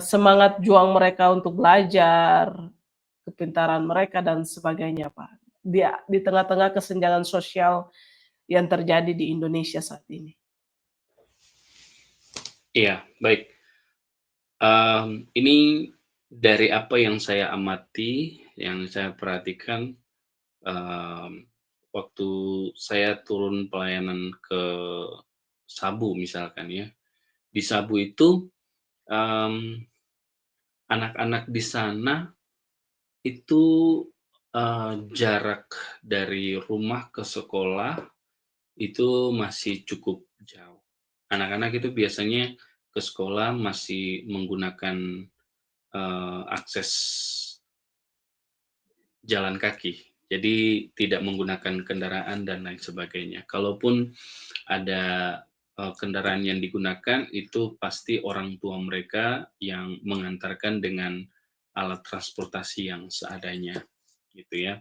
semangat juang mereka untuk belajar, kepintaran mereka dan sebagainya, Pak. Di tengah-tengah kesenjangan sosial yang terjadi di Indonesia saat ini. Iya, baik. Ini dari apa yang saya amati, yang saya perhatikan, mmm, waktu saya turun pelayanan ke Sabu misalkan ya. Di Sabu itu, mmm, anak-anak di sana itu, jarak dari rumah ke sekolah itu masih cukup jauh. Anak-anak itu biasanya ke sekolah masih menggunakan, akses jalan kaki. Jadi tidak menggunakan kendaraan dan lain sebagainya. Kalaupun ada, kendaraan yang digunakan, itu pasti orang tua mereka yang mengantarkan dengan alat transportasi yang seadanya, gitu ya.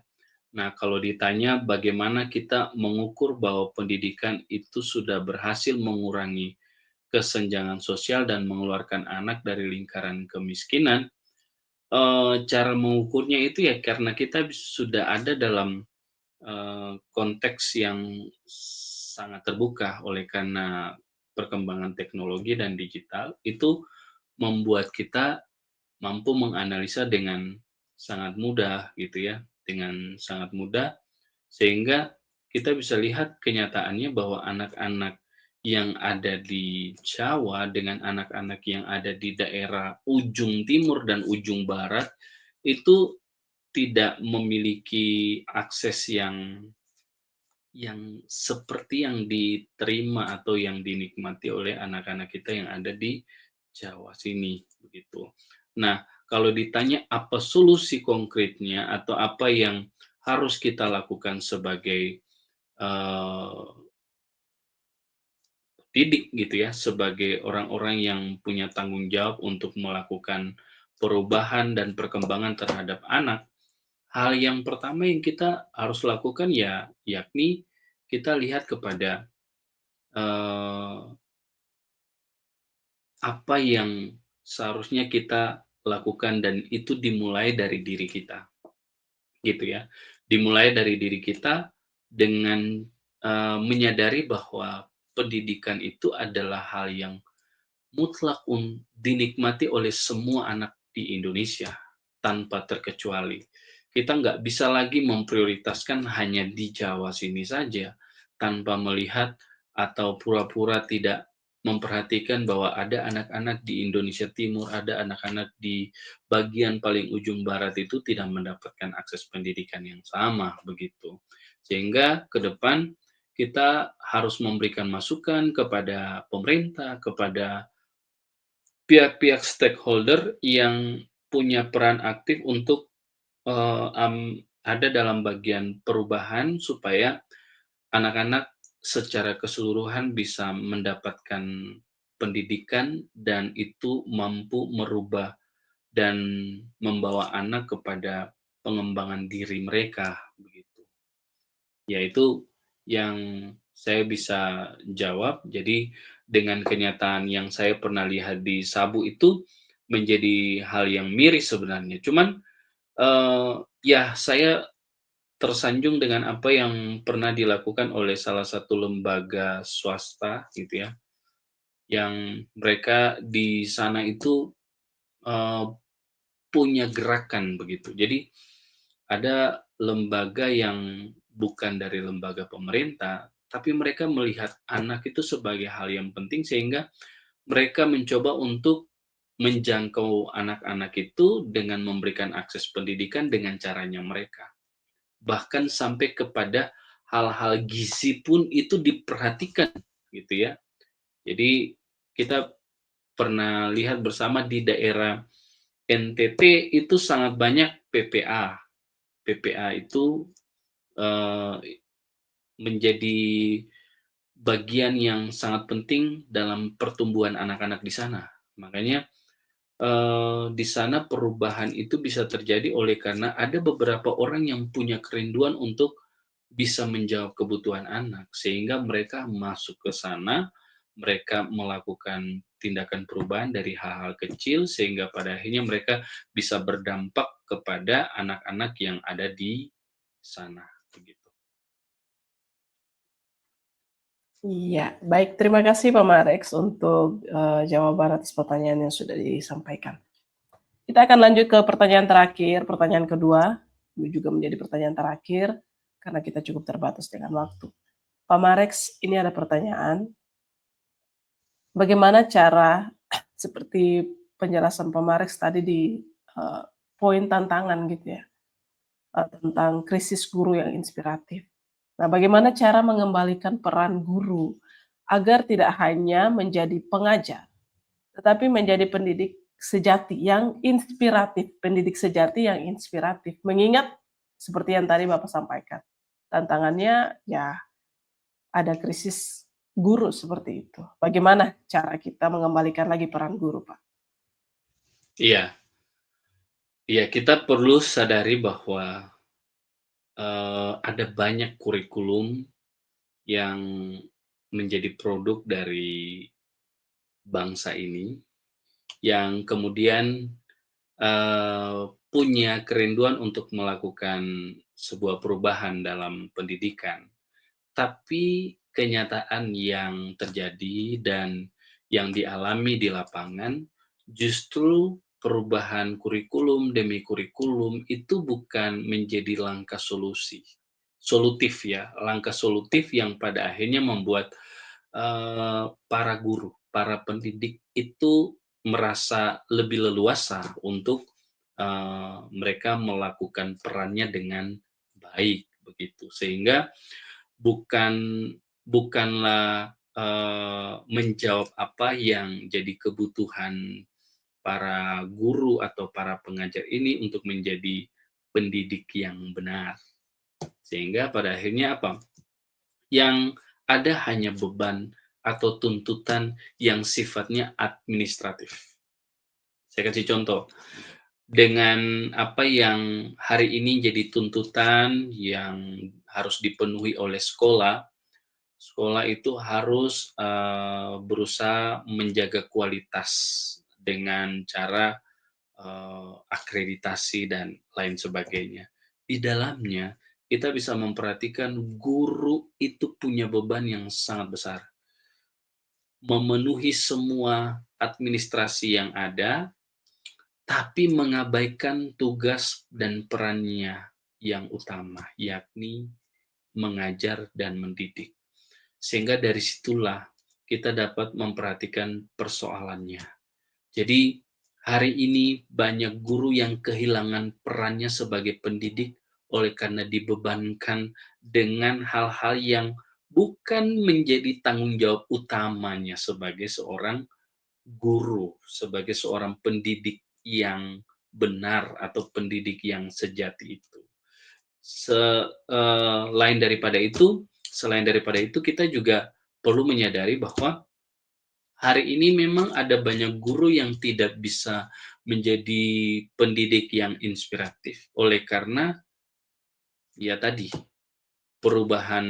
Nah, kalau ditanya bagaimana kita mengukur bahwa pendidikan itu sudah berhasil mengurangi kesenjangan sosial dan mengeluarkan anak dari lingkaran kemiskinan, cara mengukurnya itu ya karena kita sudah ada dalam, konteks yang sangat terbuka oleh karena perkembangan teknologi dan digital, itu membuat kita mampu menganalisa dengan sangat mudah gitu ya, dengan sangat mudah sehingga kita bisa lihat kenyataannya bahwa anak-anak yang ada di Jawa dengan anak-anak yang ada di daerah ujung timur dan ujung barat, itu tidak memiliki akses yang seperti yang diterima atau yang dinikmati oleh anak-anak kita yang ada di Jawa sini, begitu. Nah, kalau ditanya apa solusi konkretnya atau apa yang harus kita lakukan sebagai, didik gitu ya, sebagai orang-orang yang punya tanggung jawab untuk melakukan perubahan dan perkembangan terhadap anak, hal yang pertama yang kita harus lakukan ya yakni kita lihat kepada, eee, apa yang seharusnya kita lakukan dan itu dimulai dari diri kita, gitu ya. Dimulai dari diri kita dengan, menyadari bahwa pendidikan itu adalah hal yang mutlak dinikmati oleh semua anak di Indonesia, tanpa terkecuali. Kita nggak bisa lagi memprioritaskan hanya di Jawa sini saja, tanpa melihat atau pura-pura tidak memperhatikan bahwa ada anak-anak di Indonesia Timur, ada anak-anak di bagian paling ujung barat itu tidak mendapatkan akses pendidikan yang sama, begitu. Sehingga ke depan kita harus memberikan masukan kepada pemerintah, kepada pihak-pihak stakeholder yang punya peran aktif untuk, ada dalam bagian perubahan supaya anak-anak secara keseluruhan bisa mendapatkan pendidikan dan itu mampu merubah dan membawa anak kepada pengembangan diri mereka, begitu. Yaitu yang saya bisa jawab. Jadi dengan kenyataan yang saya pernah lihat di Sabu itu menjadi hal yang miris sebenarnya. Cuman, ya saya tersanjung dengan apa yang pernah dilakukan oleh salah satu lembaga swasta gitu ya, yang mereka di sana itu, eee, punya gerakan begitu. Jadi ada lembaga yang bukan dari lembaga pemerintah, tapi mereka melihat anak itu sebagai hal yang penting sehingga mereka mencoba untuk menjangkau anak-anak itu dengan memberikan akses pendidikan dengan caranya mereka. Bahkan sampai kepada hal-hal gizi pun itu diperhatikan gitu ya. Jadi kita pernah lihat bersama di daerah NTT itu sangat banyak PPA. PPA itu menjadi bagian yang sangat penting dalam pertumbuhan anak-anak di sana. Makanya di sana perubahan itu bisa terjadi oleh karena ada beberapa orang yang punya kerinduan untuk bisa menjawab kebutuhan anak, sehingga mereka masuk ke sana, mereka melakukan tindakan perubahan dari hal-hal kecil, sehingga pada akhirnya mereka bisa berdampak kepada anak-anak yang ada di sana, begitu. Iya, baik, terima kasih Pak Marex untuk, jawaban atas pertanyaan yang sudah disampaikan. Kita akan lanjut ke pertanyaan terakhir, pertanyaan kedua, ini juga menjadi pertanyaan terakhir, karena kita cukup terbatas dengan waktu. Pak Marex, ini ada pertanyaan, bagaimana cara seperti penjelasan Pak Marex tadi di, eee, poin tantangan gitu ya, tentang krisis guru yang inspiratif. Nah, bagaimana cara mengembalikan peran guru agar tidak hanya menjadi pengajar, tetapi menjadi pendidik sejati yang inspiratif, pendidik sejati yang inspiratif. Mengingat seperti yang tadi Bapak sampaikan, tantangannya ya ada krisis guru seperti itu. Bagaimana cara kita mengembalikan lagi peran guru, Pak? Iya, iya, kita perlu sadari bahwa ada banyak kurikulum yang menjadi produk dari bangsa ini, yang kemudian punya kerinduan untuk melakukan sebuah perubahan dalam pendidikan. Tapi kenyataan yang terjadi dan yang dialami di lapangan, justru perubahan kurikulum demi kurikulum itu bukan menjadi langkah solutif ya, langkah solutif yang pada akhirnya membuat, para guru, para pendidik itu merasa lebih leluasa untuk, mereka melakukan perannya dengan baik, begitu. Sehingga bukan bukanlah, menjawab apa yang jadi kebutuhan para guru atau para pengajar ini untuk menjadi pendidik yang benar. Sehingga pada akhirnya apa, yang ada hanya beban atau tuntutan yang sifatnya administratif. Saya kasih contoh, dengan apa yang hari ini jadi tuntutan yang harus dipenuhi oleh sekolah, sekolah itu harus, berusaha menjaga kualitas dengan cara, akreditasi dan lain sebagainya. Di dalamnya, kita bisa memperhatikan guru itu punya beban yang sangat besar. Memenuhi semua administrasi yang ada, tapi mengabaikan tugas dan perannya yang utama, yakni mengajar dan mendidik. Sehingga dari situlah kita dapat memperhatikan persoalannya. Jadi, hari ini banyak guru yang kehilangan perannya sebagai pendidik oleh karena dibebankan dengan hal-hal yang bukan menjadi tanggung jawab utamanya sebagai seorang guru, sebagai seorang pendidik yang benar atau pendidik yang sejati itu. Selain daripada itu kita juga perlu menyadari bahwa hari ini memang ada banyak guru yang tidak bisa menjadi pendidik yang inspiratif, oleh karena ya tadi, perubahan,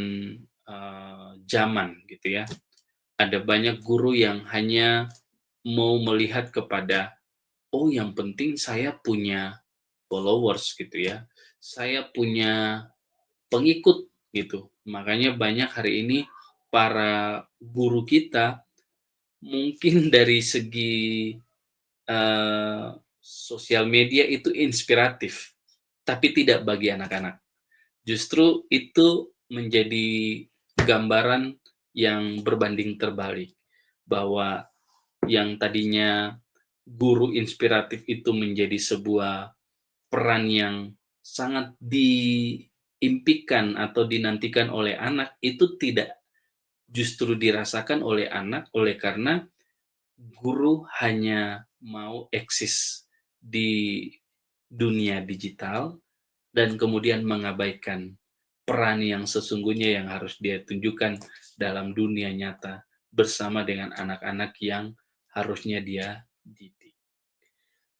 zaman gitu ya. Ada banyak guru yang hanya mau melihat kepada, "Oh, yang penting saya punya followers," gitu ya, "saya punya pengikut," gitu. Makanya banyak hari ini para guru kita mungkin dari segi, sosial media itu inspiratif, tapi tidak bagi anak-anak. Justru itu menjadi gambaran yang berbanding terbalik, bahwa yang tadinya guru inspiratif itu menjadi sebuah peran yang sangat diimpikan atau dinantikan oleh anak, itu tidak justru dirasakan oleh anak oleh karena guru hanya mau eksis di dunia digital dan kemudian mengabaikan peran yang sesungguhnya yang harus dia tunjukkan dalam dunia nyata bersama dengan anak-anak yang harusnya dia didik.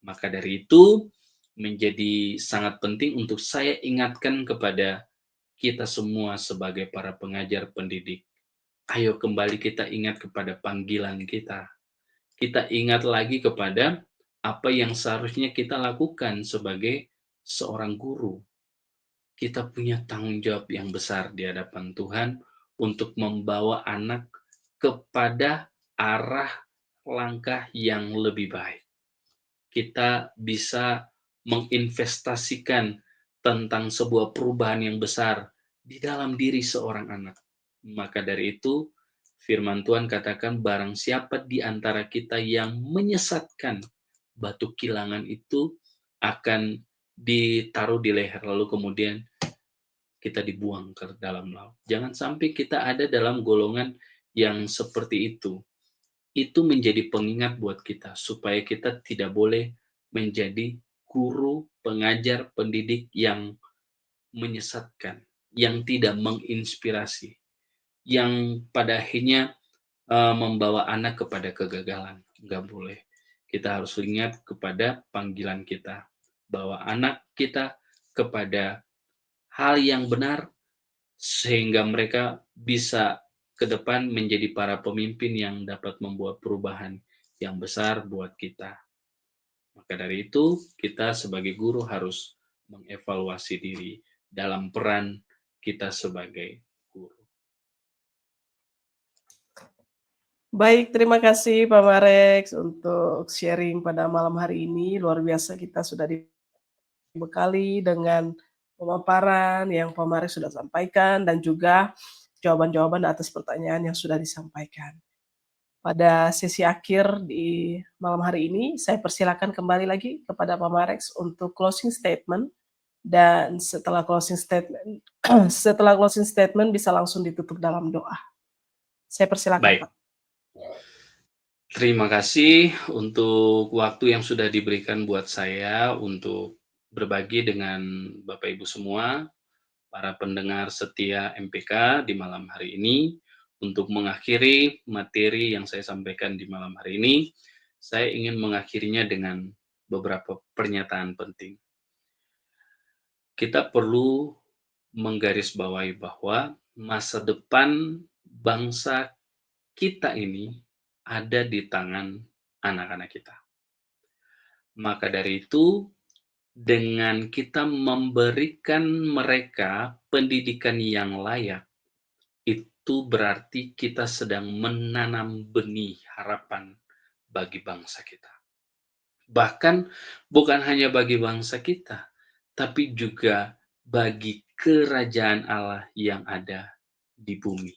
Maka dari itu menjadi sangat penting untuk saya ingatkan kepada kita semua sebagai para pengajar pendidik. Ayo kembali kita ingat kepada panggilan kita. Kita ingat lagi kepada apa yang seharusnya kita lakukan sebagai seorang guru. Kita punya tanggung jawab yang besar di hadapan Tuhan untuk membawa anak kepada arah langkah yang lebih baik. Kita bisa menginvestasikan tentang sebuah perubahan yang besar di dalam diri seorang anak. Maka dari itu, firman Tuhan katakan, barang siapa di antara kita yang menyesatkan, batu kilangan itu akan ditaruh di leher, lalu kemudian kita dibuang ke dalam laut. Jangan sampai kita ada dalam golongan yang seperti itu. Itu menjadi pengingat buat kita, supaya kita tidak boleh menjadi guru, pengajar, pendidik yang menyesatkan, yang tidak menginspirasi, yang pada akhirnya membawa anak kepada kegagalan. Nggak boleh. Kita harus ingat kepada panggilan kita, bahwa anak kita kepada hal yang benar, sehingga mereka bisa ke depan menjadi para pemimpin yang dapat membuat perubahan yang besar buat kita. Maka dari itu, kita sebagai guru harus mengevaluasi diri dalam peran kita sebagai guru. Baik, terima kasih Pak Marex untuk sharing pada malam hari ini. Luar biasa kita sudah dibekali dengan pemaparan yang Pak Marex sudah sampaikan dan juga jawaban-jawaban atas pertanyaan yang sudah disampaikan. Pada sesi akhir di malam hari ini, saya persilakan kembali lagi kepada Pak Marex untuk closing statement dan setelah closing statement bisa langsung ditutup dalam doa. Saya persilakan, Baik, Pak. terima kasih untuk waktu yang sudah diberikan buat saya untuk berbagi dengan Bapak Ibu semua, para pendengar setia MPK di malam hari ini. Untuk mengakhiri materi yang saya sampaikan di malam hari ini, saya ingin mengakhirinya dengan beberapa pernyataan penting. Kita perlu menggarisbawahi bahwa masa depan bangsa kita ini ada di tangan anak-anak kita. Maka dari itu, dengan kita memberikan mereka pendidikan yang layak, itu berarti kita sedang menanam benih harapan bagi bangsa kita. Bahkan bukan hanya bagi bangsa kita, tapi juga bagi kerajaan Allah yang ada di bumi.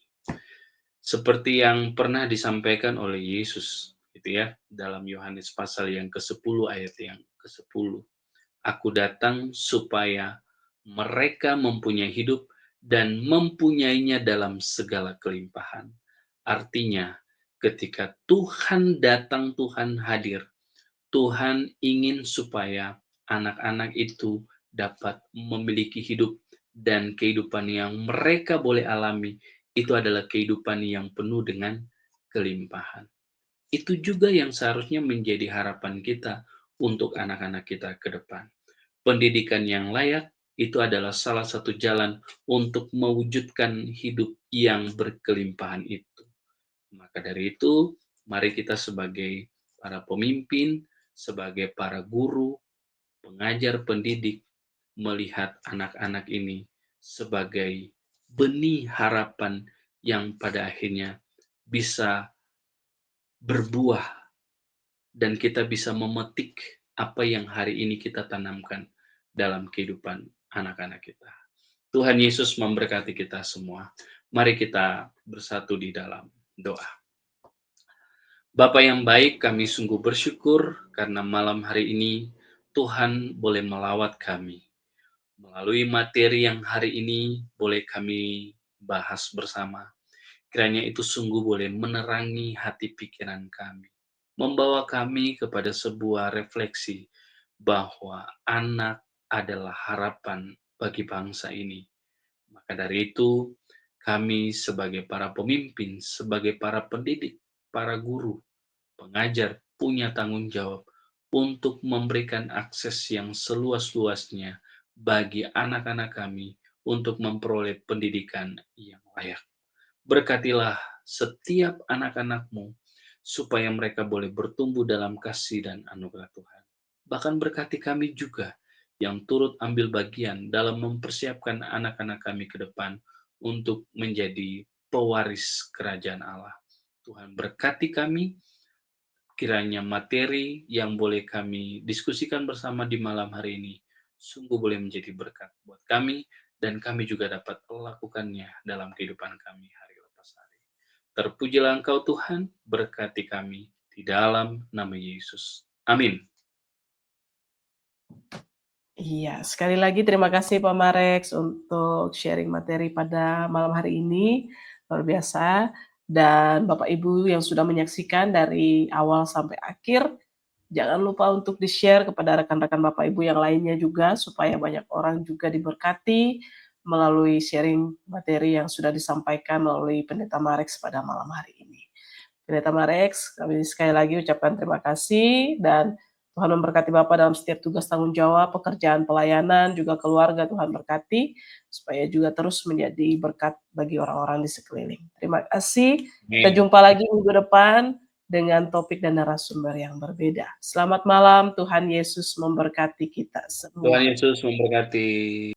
Seperti yang pernah disampaikan oleh Yesus, gitu ya, dalam Yohanes pasal yang ke-10 ayat yang ke-10. Aku datang supaya mereka mempunyai hidup dan mempunyainya dalam segala kelimpahan. Artinya, ketika Tuhan datang, Tuhan hadir, Tuhan ingin supaya anak-anak itu dapat memiliki hidup dan kehidupan yang mereka boleh alami itu adalah kehidupan yang penuh dengan kelimpahan. Itu juga yang seharusnya menjadi harapan kita untuk anak-anak kita ke depan. Pendidikan yang layak itu adalah salah satu jalan untuk mewujudkan hidup yang berkelimpahan itu. Maka dari itu, mari kita sebagai para pemimpin, sebagai para guru, pengajar, pendidik, melihat anak-anak ini sebagai benih harapan yang pada akhirnya bisa berbuah dan kita bisa memetik apa yang hari ini kita tanamkan dalam kehidupan anak-anak kita. Tuhan Yesus memberkati kita semua. Mari kita bersatu di dalam doa. Bapa yang baik, kami sungguh bersyukur karena malam hari ini Tuhan boleh melawat kami. Melalui materi yang hari ini boleh kami bahas bersama. Kiranya itu sungguh boleh menerangi hati pikiran kami. Membawa kami kepada sebuah refleksi bahwa anak adalah harapan bagi bangsa ini. Maka dari itu, kami sebagai para pemimpin, sebagai para pendidik, para guru, pengajar punya tanggung jawab untuk memberikan akses yang seluas-luasnya bagi anak-anak kami untuk memperoleh pendidikan yang layak. Berkatilah setiap anak-anak-Mu supaya mereka boleh bertumbuh dalam kasih dan anugerah Tuhan. Bahkan berkati kami juga yang turut ambil bagian dalam mempersiapkan anak-anak kami ke depan untuk menjadi pewaris kerajaan Allah. Tuhan berkati kami, kiranya materi yang boleh kami diskusikan bersama di malam hari ini sungguh boleh menjadi berkat buat kami dan kami juga dapat melakukannya dalam kehidupan kami hari lepas hari. Terpujilah Engkau Tuhan, berkati kami di dalam nama Yesus. Amin. Iya, sekali lagi terima kasih Pak Marex untuk sharing materi pada malam hari ini, luar biasa. Dan Bapak Ibu yang sudah menyaksikan dari awal sampai akhir, jangan lupa untuk di-share kepada rekan-rekan Bapak Ibu yang lainnya juga, supaya banyak orang juga diberkati melalui sharing materi yang sudah disampaikan melalui Pendeta Marex pada malam hari ini. Pendeta Marex, kami sekali lagi ucapkan terima kasih dan Tuhan memberkati Bapak dalam setiap tugas tanggung jawab, pekerjaan pelayanan, juga keluarga Tuhan berkati, supaya juga terus menjadi berkat bagi orang-orang di sekeliling. Terima kasih, kita Amin. jumpa lagi minggu depan dengan topik dan narasumber yang berbeda. Selamat malam, Tuhan Yesus memberkati kita Tuhan semua. Yesus memberkati.